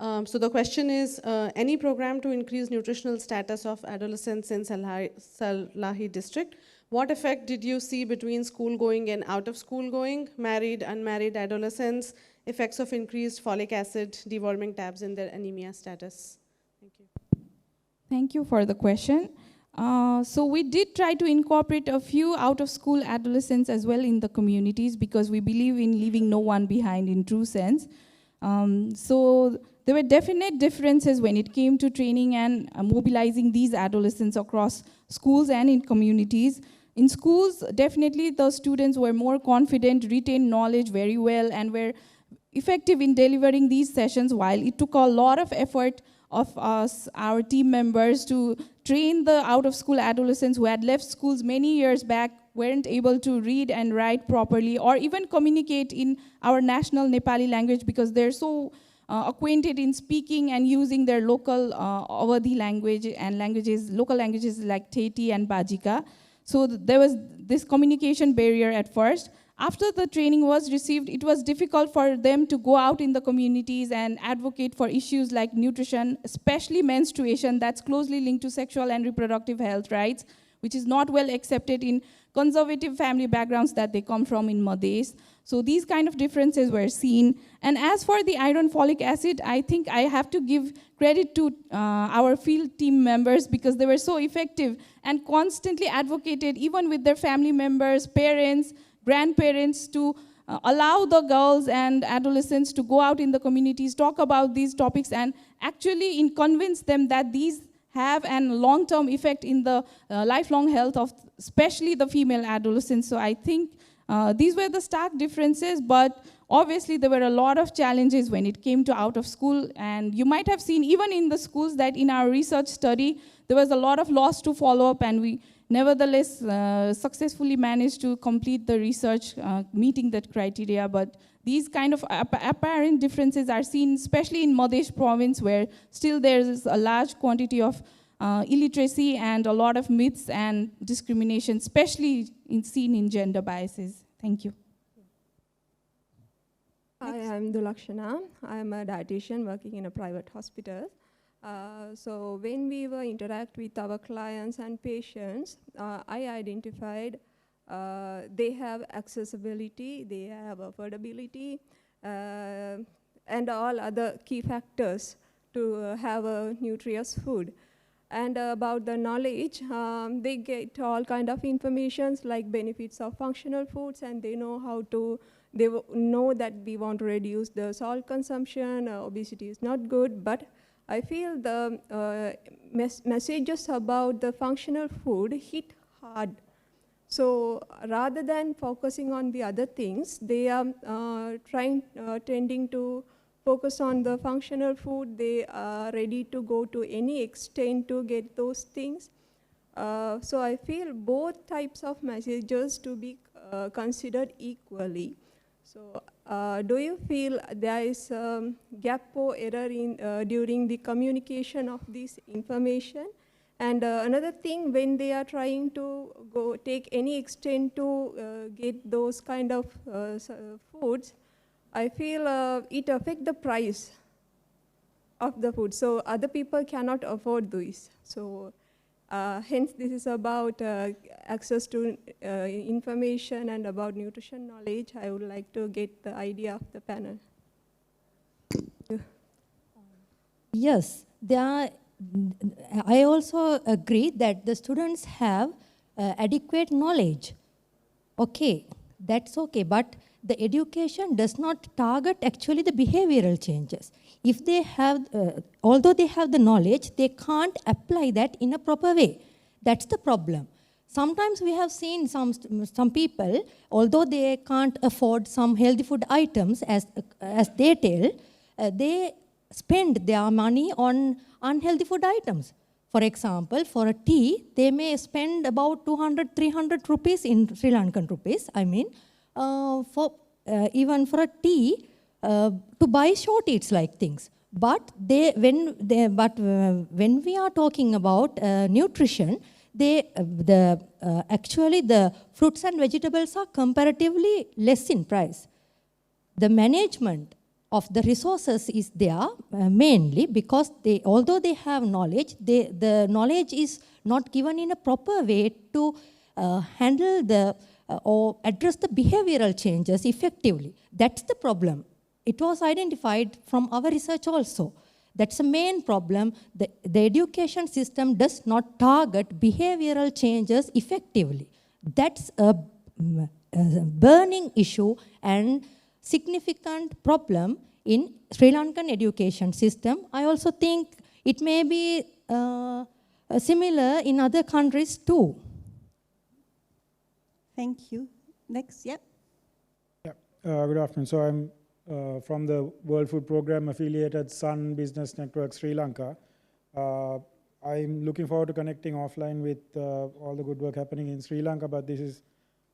So the question is, any program to increase nutritional status of adolescents in Salahi district? What effect did you see between school-going and out-of-school-going, married, unmarried adolescents, effects of increased folic acid, deworming tabs in their anemia status? Thank you. Thank you for the question. So we did try to incorporate a few out-of-school adolescents as well in the communities because we believe in leaving no one behind in true sense. So there were definite differences when it came to training and mobilizing these adolescents across schools and in communities. In schools, definitely the students were more confident, retained knowledge very well, and were effective in delivering these sessions, while it took a lot of effort of us, our team members, to train the out-of-school adolescents who had left schools many years back, weren't able to read and write properly, or even communicate in our national Nepali language because they're so acquainted in speaking and using their local Awadhi language and local languages like Theti and Bajika. So there was this communication barrier at first. After the training was received, it was difficult for them to go out in the communities and advocate for issues like nutrition, especially menstruation, that's closely linked to sexual and reproductive health rights, which is not well accepted in conservative family backgrounds that they come from in Madhes. So these kind of differences were seen. And as for the iron folic acid, I think I have to give credit to our field team members because they were so effective and constantly advocated, even with their family members, parents, grandparents, to allow the girls and adolescents to go out in the communities, talk about these topics, and actually convince them that these have a long-term effect in the lifelong health of especially the female adolescents. So I think these were the stark differences, but obviously there were a lot of challenges when it came to out of school. And you might have seen even in the schools that in our research study, there was a lot of loss to follow up, and we nevertheless successfully managed to complete the research meeting that criteria. But these kind of apparent differences are seen especially in Madhesh province, where still there is a large quantity of illiteracy and a lot of myths and discrimination, especially seen in gender biases. Thank you. Hi, I'm Dulakshana. I'm a dietitian working in a private hospital. So when we were interact with our clients and patients, I identified they have accessibility, they have affordability, and all other key factors to have a nutritious food. And about the knowledge, they get all kind of informations like benefits of functional foods, and they know how to, know that we want to reduce the salt consumption, obesity is not good, but I feel the messages about the functional food hit hard. So rather than focusing on the other things, they are tending to focus on the functional food. They are ready to go to any extent to get those things. So I feel both types of messages to be considered equally. So do you feel there is gap or error in, during the communication of this information? And another thing, when they are trying to go take any extent to get those kind of foods, I feel it affects the price of the food. So other people cannot afford this. So hence this is about access to information and about nutrition knowledge. I would like to get the idea of the panel. Yes, I also agree that the students have adequate knowledge. Okay, that's okay, but the education does not target actually the behavioral changes. If they have, although they have the knowledge, they can't apply that in a proper way. That's the problem. Sometimes we have seen some people, although they can't afford some healthy food items, as they tell, they spend their money on unhealthy food items. For example, for a tea, they may spend about 200, 300 rupees in Sri Lankan rupees, I mean, even for a tea, to buy short eats like things. But when we are talking about nutrition, actually the fruits and vegetables are comparatively less in price. The management of the resources is there mainly because although they have knowledge, the knowledge is not given in a proper way to handle or address the behavioral changes effectively. That's the problem. It was identified from our research also. That's the main problem. The education system does not target behavioral changes effectively. That's a burning issue and significant problem in Sri Lankan education system. I also think it may be similar in other countries too. Thank you. Next, yep. Yeah. Good afternoon. So I'm from the World Food Programme affiliated Sun Business Network Sri Lanka. I'm looking forward to connecting offline with all the good work happening in Sri Lanka, but this is,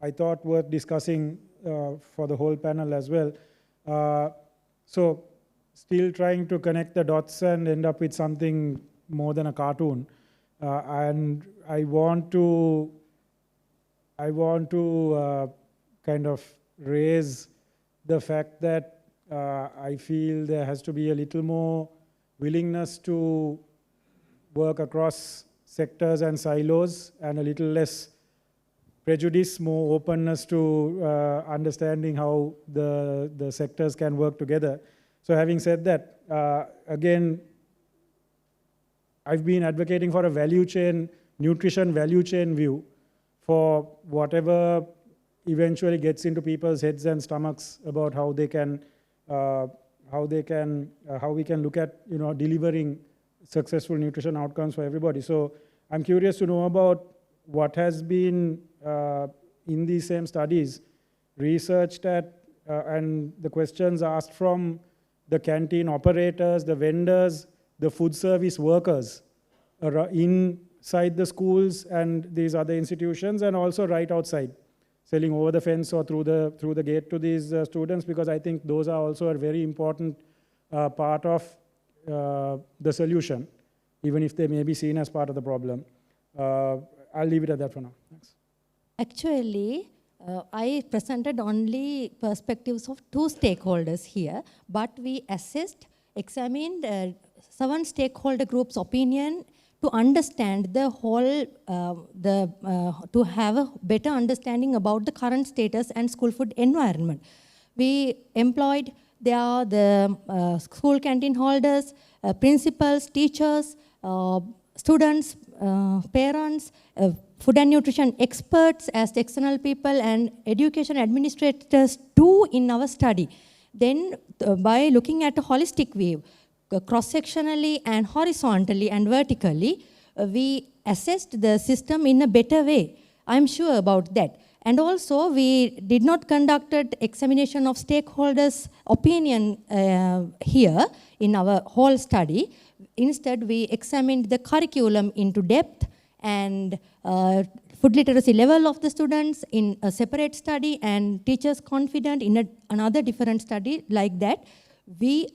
I thought, worth discussing for the whole panel as well. So still trying to connect the dots and end up with something more than a cartoon. And I want to kind of raise the fact that I feel there has to be a little more willingness to work across sectors and silos and a little less prejudice, more openness to understanding how the sectors can work together. So having said that, again, I've been advocating for a value chain, nutrition value chain view for whatever eventually gets into people's heads and stomachs about how we can look at delivering successful nutrition outcomes for everybody. So I'm curious to know about what has been in these same studies researched at and the questions asked from the canteen operators, the vendors, the food service workers inside the schools and these other institutions, and also right outside, selling over the fence or through the gate to these students, because I think those are also a very important part of the solution, even if they may be seen as part of the problem. I'll leave it at that for now. Thanks. Actually, I presented only perspectives of two stakeholders here, but we examined seven stakeholder groups' opinion to understand the whole, to have a better understanding about the current status and school food environment. We employed there the school canteen holders, principals, teachers, students, parents, food and nutrition experts as the external people, and education administrators too in our study. Then by looking at a holistic view, cross-sectionally and horizontally and vertically, we assessed the system in a better way. I'm sure about that. And also, we did not conduct examination of stakeholders' opinion here in our whole study. Instead, we examined the curriculum into depth and food literacy level of the students in a separate study, and teachers confident in another different study. Like that, we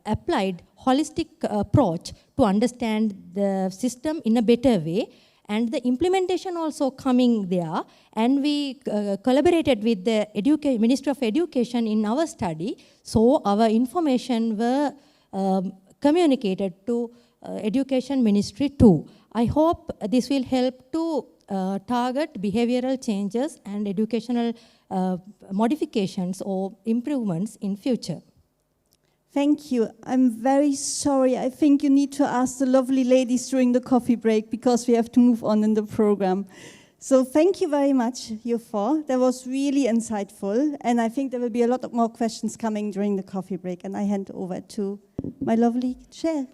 applied holistic approach to understand the system in a better way, and the implementation also coming there, and we collaborated with the Ministry of Education in our study, so our information were communicated to Education Ministry too. I hope this will help to target behavioral changes and educational modifications or improvements in future. Thank you. I'm very sorry. I think you need to ask the lovely ladies during the coffee break because we have to move on in the program. So thank you very much, you four. That was really insightful. And I think there will be a lot more questions coming during the coffee break. And I hand over to my lovely chair.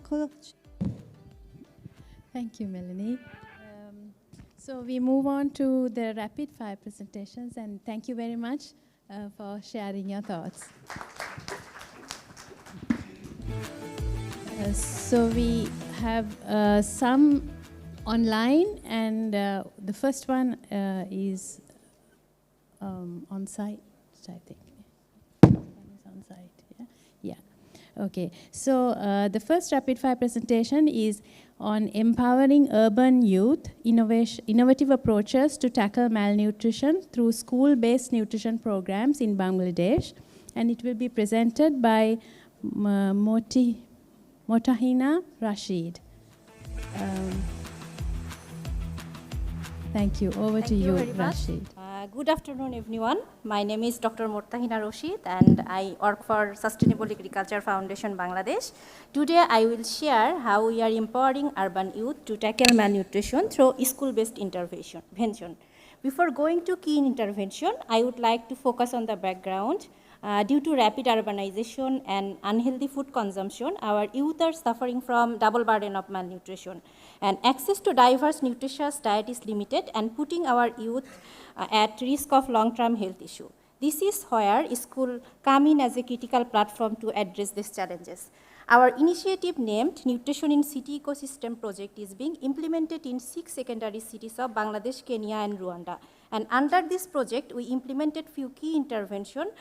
Thank you, Melanie. So we move on to the rapid fire presentations. And thank you very much for sharing your thoughts. So we have some online, and the first one is on site, I think. On site, yeah? Yeah. Okay. So the first rapid fire presentation is on empowering urban youth, innovative approaches to tackle malnutrition through school-based nutrition programs in Bangladesh, and it will be presented by Mortahina Rashid. Thank you. Over to you, Rashid. Good afternoon, everyone. My name is Dr. Mortahina Rashid, and I work for Sustainable Agriculture Foundation, Bangladesh. Today, I will share how we are empowering urban youth to tackle malnutrition through school-based intervention. Before going to key intervention, I would like to focus on the background. Due to rapid urbanization and unhealthy food consumption, our youth are suffering from double burden of malnutrition. And access to diverse nutritious diet is limited and putting our youth at risk of long-term health issue. This is where school come in as a critical platform to address these challenges. Our initiative named Nutrition in City Ecosystem Project is being implemented in 6 secondary cities of Bangladesh, Kenya, and Rwanda. And under this project, we implemented few key interventions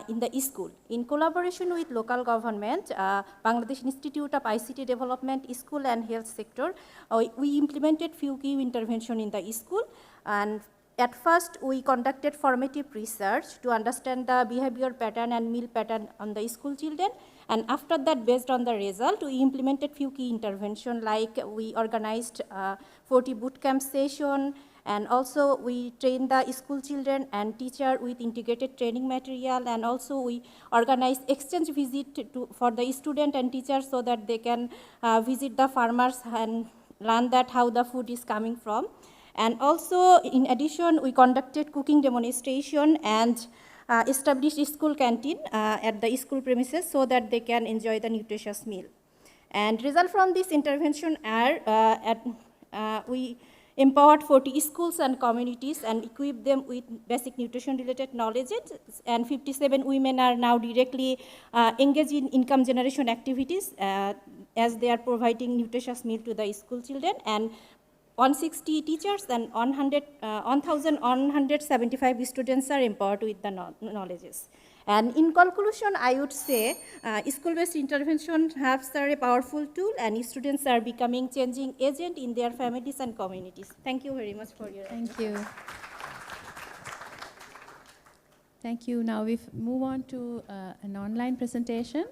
in the school. In collaboration with local government, Bangladesh Institute of ICT Development, school and health sector, we implemented few key interventions in the school. And at first, we conducted formative research to understand the behavior pattern and meal pattern on the school children. And after that, based on the result, we implemented few key interventions, like we organized 40 bootcamp session, and also we trained the school children and teacher with integrated training material, and also we organized exchange visit for the student and teachers so that they can visit the farmers and learn that how the food is coming from. And also, in addition, we conducted cooking demonstration and established school canteen at the school premises so that they can enjoy the nutritious meal. And result from this intervention are we empowered 40 schools and communities and equipped them with basic nutrition-related knowledge, and 57 women are now directly engaged in income generation activities as they are providing nutritious meal to the school children, and 160 teachers and 1,175 students are empowered with the knowledges. And in conclusion, I would say school-based intervention helps are a powerful tool, and students are becoming changing agent in their families and communities. Thank you very much for your attention. Thank you. Thank you. Now we move on to an online presentation.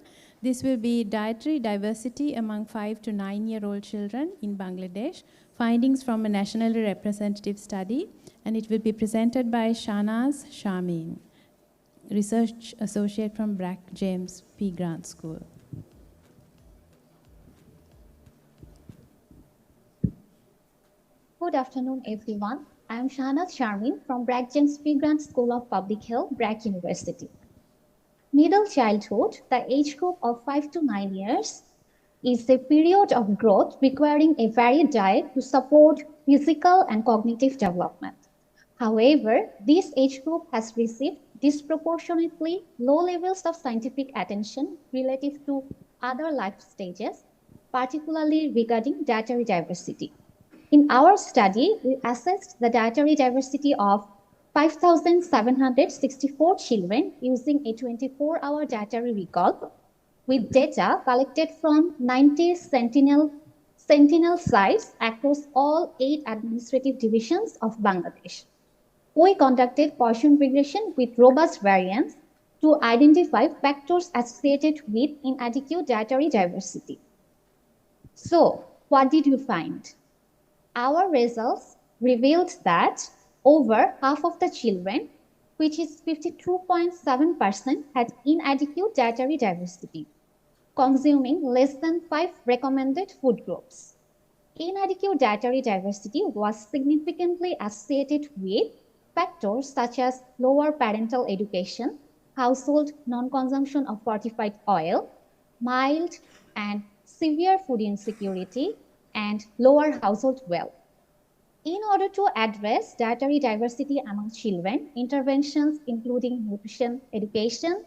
This will be dietary diversity among 5 to 9-year-old children in Bangladesh, findings from a nationally representative study, and it will be presented by Shahnaz Shameen, Research Associate from Brack James P. Grant School. Good afternoon, everyone. I am Shahnaz Shameen from Brack James P. Grant School of Public Health, Brack University. Middle childhood, the age group of 5 to 9 years, is a period of growth requiring a varied diet to support physical and cognitive development. However, this age group has received disproportionately low levels of scientific attention relative to other life stages, particularly regarding dietary diversity. In our study, we assessed the dietary diversity of 5,764 children using a 24-hour dietary recall with data collected from 90 sentinel sites across all 8 administrative divisions of Bangladesh. We conducted Poisson regression with robust variance to identify factors associated with inadequate dietary diversity. So, what did we find? Our results revealed that over half of the children, which is 52.7%, had inadequate dietary diversity, consuming less than 5 recommended food groups. Inadequate dietary diversity was significantly associated with factors such as lower parental education, household non-consumption of fortified oil, mild and severe food insecurity, and lower household wealth. In order to address dietary diversity among children, interventions including nutrition education,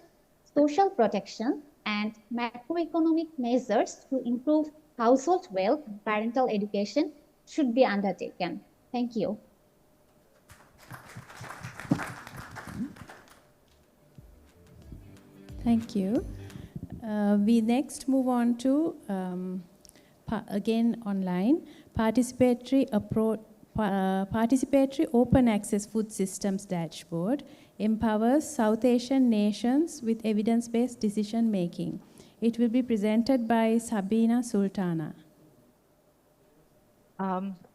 social protection, and macroeconomic measures to improve household wealth and parental education should be undertaken. Thank you. Thank you. We next move on to, again online, participatory open access food systems dashboard empowers South Asian nations with evidence-based decision making. It will be presented by Sabina Sultana.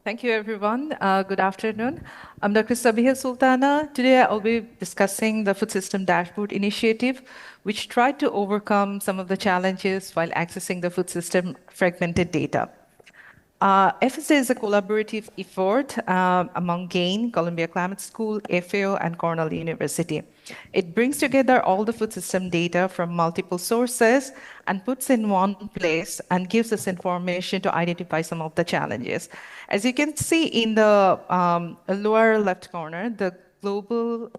Thank you, everyone. Good afternoon. I'm Dr. Sabina Sultana. Today, I'll be discussing the Food System Dashboard Initiative, which tried to overcome some of the challenges while accessing the food system fragmented data. FSA is a collaborative effort among GAIN, Columbia Climate School, FAO, and Cornell University. It brings together all the food system data from multiple sources and puts in one place and gives us information to identify some of the challenges. As you can see in the lower left corner, the global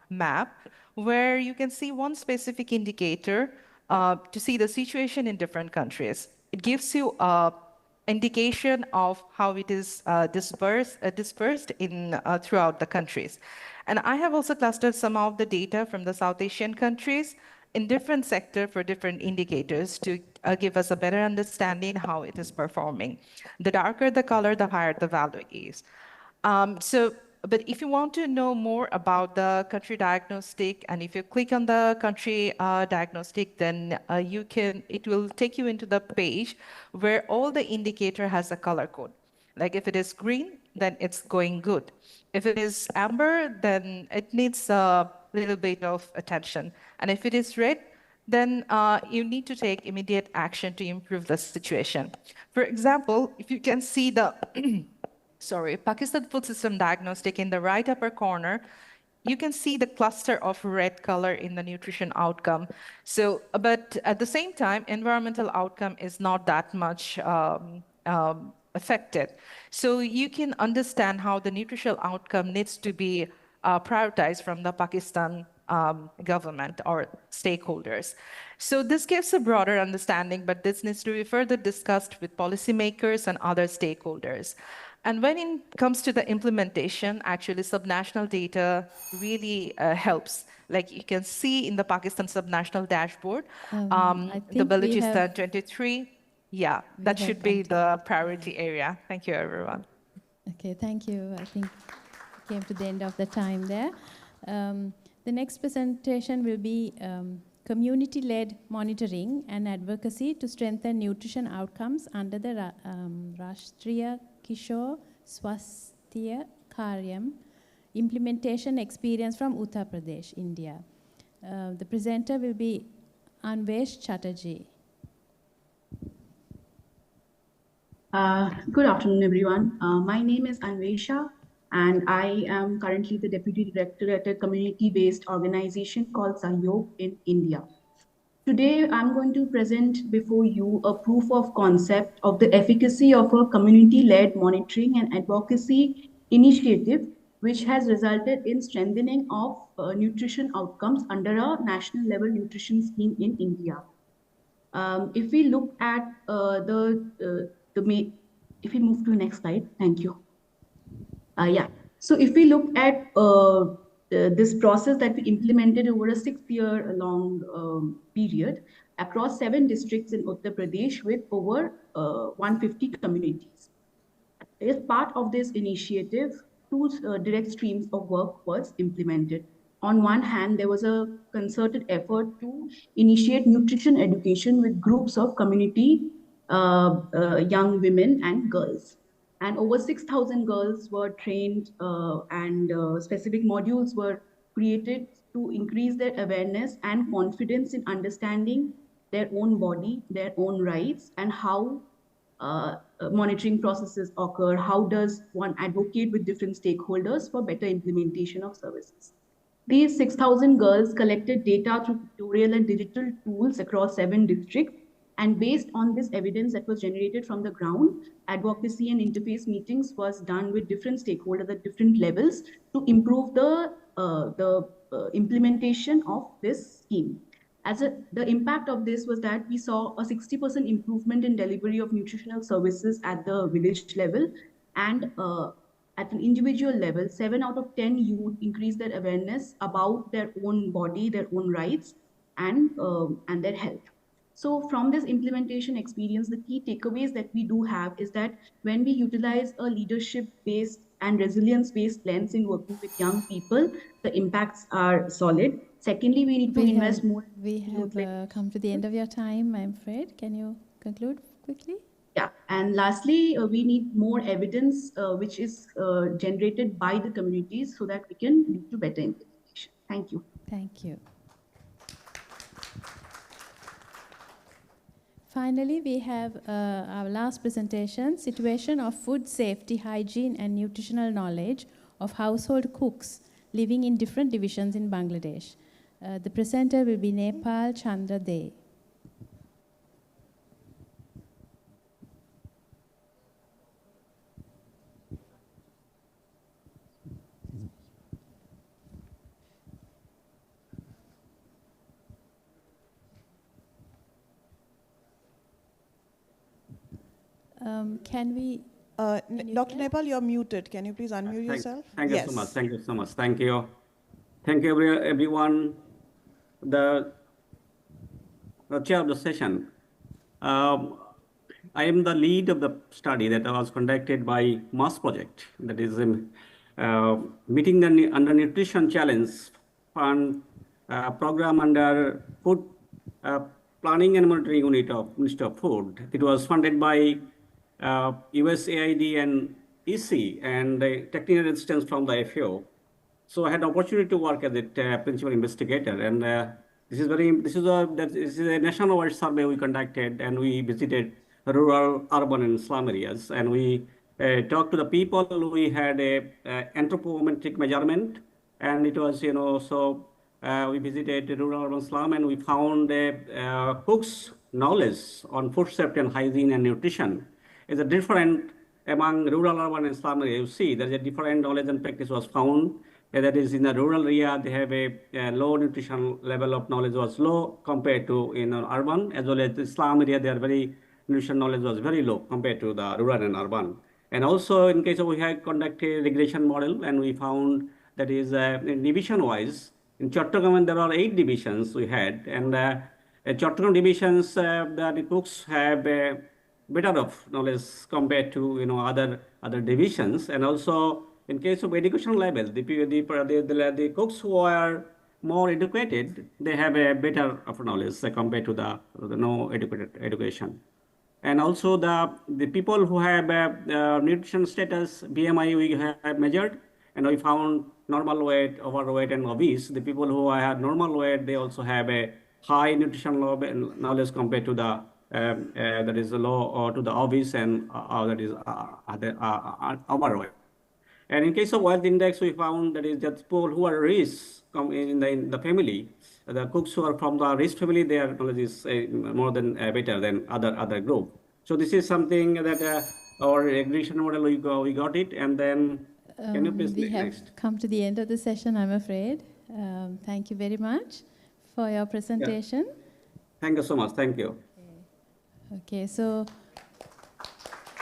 map, where you can see one specific indicator to see the situation in different countries. It gives you a indication of how it is dispersed in throughout the countries. And I have also clustered some of the data from the South Asian countries in different sectors for different indicators to give us a better understanding how it is performing. The darker the color, the higher the value is. But if you want to know more about the country diagnostic, and if you click on the country diagnostic, then it will take you into the page where all the indicator has a color code. Like if it is green, then it's going good. If it is amber, then it needs a little bit of attention. And if it is red, then you need to take immediate action to improve the situation. For example, if you can see the Pakistan Food System Diagnostic in the right upper corner, you can see the cluster of red color in the nutrition outcome. But at the same time, environmental outcome is not that much affected. So you can understand how the nutritional outcome needs to be prioritized from the Pakistan government or stakeholders. So this gives a broader understanding, but this needs to be further discussed with policymakers and other stakeholders. And when it comes to the implementation, actually subnational data really helps. Like you can see in the Pakistan subnational dashboard, the Balochistan 23, yeah, that should be the priority area. Thank you, everyone. Okay, thank you. I think we came to the end of the time there. The next presentation will be community-led monitoring and advocacy to strengthen nutrition outcomes under the Rashtriya Kishore Swasthya Karyam implementation experience from Uttar Pradesh, India. The presenter will be Anvesh Chatterjee. Good afternoon, everyone. My name is Anvesha, and I am currently the Deputy Director at a community-based organization called Sahyog in India. Today, I'm going to present before you a proof of concept of the efficacy of a community-led monitoring and advocacy initiative, which has resulted in strengthening of nutrition outcomes under a national level nutrition scheme in India. If we look at if we move to the next slide, thank you. Yeah, so if we look at this process that we implemented over a 6-year-long period across 7 districts in Uttar Pradesh with over 150 communities. As part of this initiative, 2 direct streams of work was implemented. On one hand, there was a concerted effort to initiate nutrition education with groups of community young women and girls. And over 6,000 girls were trained and specific modules were created to increase their awareness and confidence in understanding their own body, their own rights, and how monitoring processes occur, how does one advocate with different stakeholders for better implementation of services. These 6,000 girls collected data through tutorial and digital tools across 7 districts. And based on this evidence that was generated from the ground, advocacy and interface meetings was done with different stakeholders at different levels to improve the implementation of this scheme. The impact of this was that we saw a 60% improvement in delivery of nutritional services at the village level, and at an individual level, 7 out of 10 youth increased their awareness about their own body, their own rights, and their health. So from this implementation experience, the key takeaways that we do have is that when we utilize a leadership-based and resilience-based lens in working with young people, the impacts are solid. Secondly, we need to invest more. We have come to the end of your time, I'm afraid. Can you conclude quickly? Yeah, and lastly, we need more evidence which is generated by the communities so that we can lead to better implementation. Thank you. Thank you. Finally, we have our last presentation, Situation of Food Safety, Hygiene and Nutritional Knowledge of Household Cooks Living in Different Divisions in Bangladesh. The presenter will be Nepal Chandra De. Can we... Dr. Nepal, you're muted. Can you please unmute yourself? Thank you so much. Thank you so much. Thank you. Thank you, everyone. The chair of the session. I am the lead of the study that was conducted by MAS project, that is meeting the undernutrition challenge fund program under food planning and monitoring unit of Ministry of Food. It was funded by USAID and EC and technical assistance from the FAO. So I had the opportunity to work as a principal investigator, and this is a nationwide survey we conducted, and we visited rural, urban, and slum areas, and we talked to the people. We had a anthropometric measurement, and it was we visited rural, urban, slum, and we found cooks' knowledge on food safety and hygiene and nutrition is a different among rural, urban, and slum area. You see, there's a different knowledge and practice was found. That is, in the rural area, they have a low nutrition level of knowledge was low compared to urban, as well as the slum area, their nutrition knowledge was very low compared to the rural and urban. And also, in case of we had conducted a regression model, and we found that is division-wise. In Chattogram, there are 8 divisions we had, and Chattogram divisions, the cooks have better of knowledge compared to other divisions. And also in case of educational level, the cooks who are more educated, they have a better of knowledge compared to the no educated education. And also the people who have nutrition status, BMI we have measured, and we found normal weight, overweight, and obese. The people who have normal weight, they also have a high nutrition knowledge compared to the that is low or to the obese and that is overweight. And in case of wealth index, we found that is that people who are rich in the family, the cooks who are from the rich family, their knowledge is more than better than other group. So this is something that our regression model we got it, and then can you please we have next? come to the end of the session, I'm afraid. Thank you very much for your presentation. Yeah. Thank you so much. Thank you. Okay, so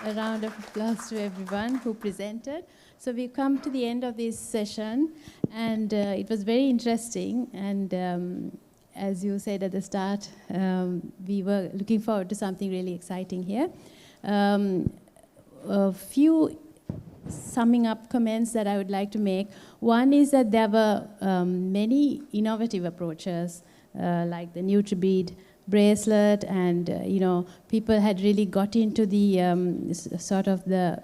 a round of applause to everyone who presented. So we've come to the end of this session, and it was very interesting. And as you said at the start, we were looking forward to something really exciting here. A few summing up comments that I would like to make. One is that there were many innovative approaches, like the NutriBead bracelet, and people had really got into the sort of the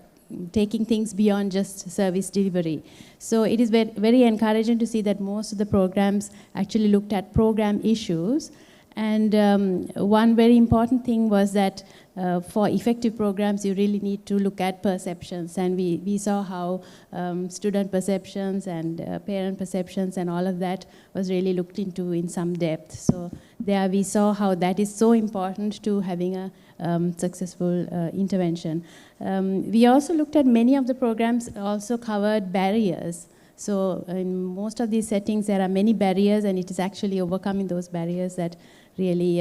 taking things beyond just service delivery. So it is very encouraging to see that most of the programs actually looked at program issues. And one very important thing was that for effective programs, you really need to look at perceptions. And we saw how student perceptions and parent perceptions and all of that was really looked into in some depth. So there we saw how that is so important to having a successful intervention. We also looked at many of the programs also covered barriers. So in most of these settings, there are many barriers, and it is actually overcoming those barriers that really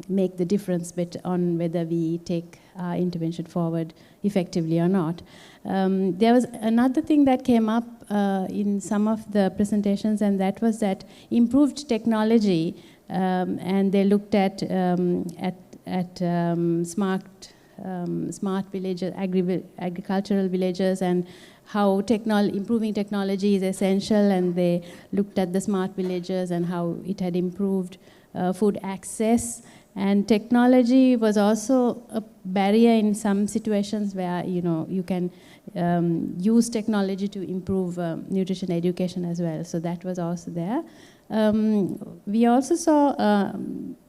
make the difference on whether we take our intervention forward effectively or not. There was another thing that came up in some of the presentations, and that was that improved technology, and they looked at smart villages, agricultural villages, and how improving technology is essential, and they looked at the smart villages and how it had improved food access. And technology was also a barrier in some situations where you can use technology to improve nutrition education as well. So that was also there. We also saw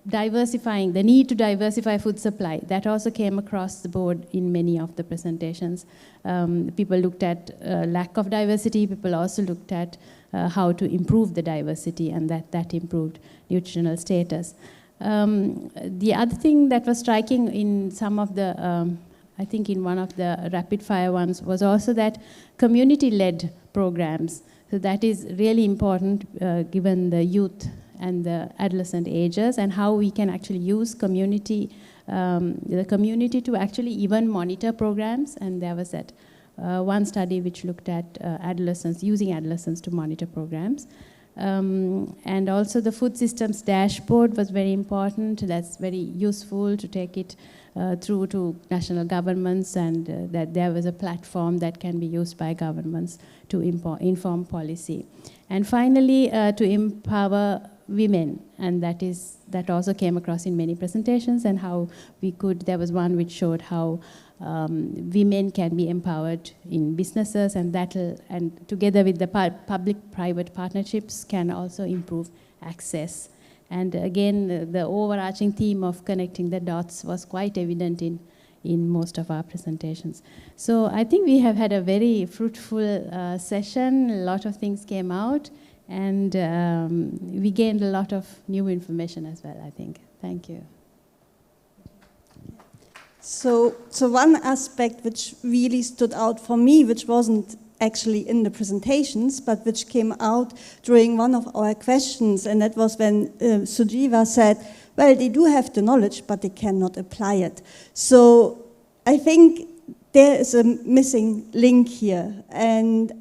diversifying, the need to diversify food supply. That also came across the board in many of the presentations. People looked at lack of diversity. People also looked at how to improve the diversity, and that improved nutritional status. The other thing that was striking in some of the, I think in one of the rapid fire ones, was also that community-led programs. So that is really important given the youth and the adolescent ages, and how we can actually use the community to actually even monitor programs. And there was that one study which looked at adolescents, using adolescents to monitor programs. And also the food systems dashboard was very important. That's very useful to take it through to national governments, and that there was a platform that can be used by governments to inform policy. And finally, to empower women, and that also came across in many presentations, and how there was one which showed how women can be empowered in businesses, and together with the public-private partnerships can also improve access. And again, the overarching theme of connecting the dots was quite evident in most of our presentations. So I think we have had a very fruitful session. A lot of things came out, and we gained a lot of new information as well, I think. Thank you. So one aspect which really stood out for me, which wasn't actually in the presentations, but which came out during one of our questions, and that was when Sujiva said, well, they do have the knowledge, but they cannot apply it. So I think there is a missing link here, and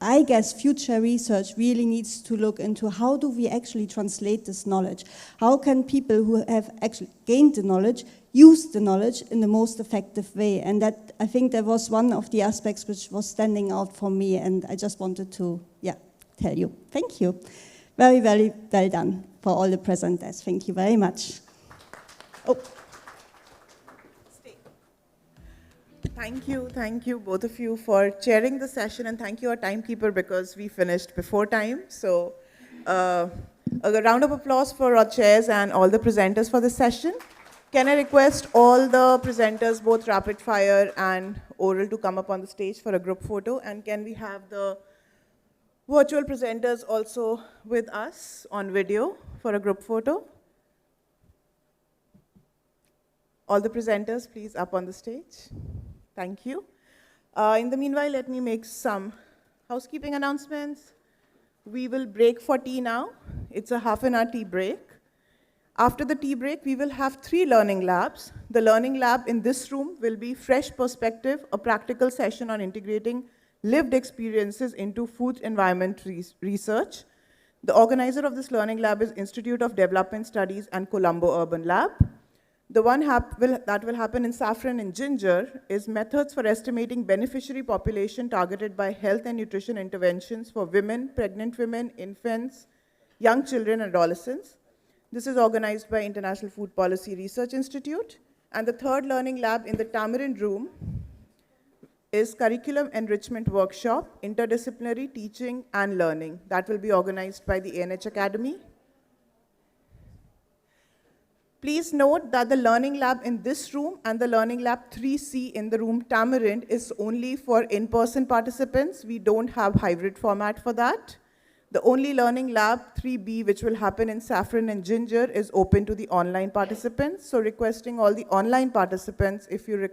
I guess future research really needs to look into how do we actually translate this knowledge? How can people who have actually gained the knowledge use the knowledge in the most effective way? And that, I think, that was one of the aspects which was standing out for me, and I just wanted to, tell you. Thank you. Very, very well done for all the presenters. Thank you very much. Oh. Thank you both of you for chairing the session, and thank you our timekeeper because we finished before time. So a round of applause for our chairs and all the presenters for this session. Can I request all the presenters, both rapid fire and oral, to come up on the stage for a group photo? And can we have the virtual presenters also with us on video for a group photo? All the presenters, please, up on the stage. Thank you. In the meanwhile, let me make some housekeeping announcements. We will break for tea now. It's a half-an-hour tea break. After the tea break, we will have 3 learning labs. The learning lab in this room will be Fresh Perspective, a practical session on integrating lived experiences into food environment research. The organizer of this learning lab is Institute of Development Studies and Colombo Urban Lab. The one that will happen in saffron and ginger is methods for estimating beneficiary population targeted by health and nutrition interventions for women, pregnant women, infants, young children, and adolescents. This is organized by International Food Policy Research Institute. And the third learning lab in the Tamarind room is Curriculum Enrichment Workshop, Interdisciplinary Teaching and Learning. That will be organized by the ANH Academy. Please note that the learning lab in this room and the learning lab 3C in the room Tamarind is only for in-person participants. We don't have hybrid format for that. The only learning lab 3B, which will happen in saffron and ginger, is open to the online participants. So requesting all the online participants, if you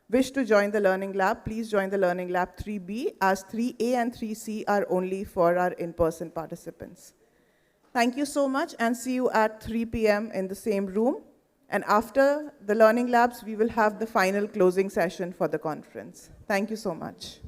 wish to join the learning lab, please join the learning lab 3B, as 3A and 3C are only for our in-person participants. Thank you so much, and see you at 3 p.m. in the same room. And after the learning labs, we will have the final closing session for the conference. Thank you so much.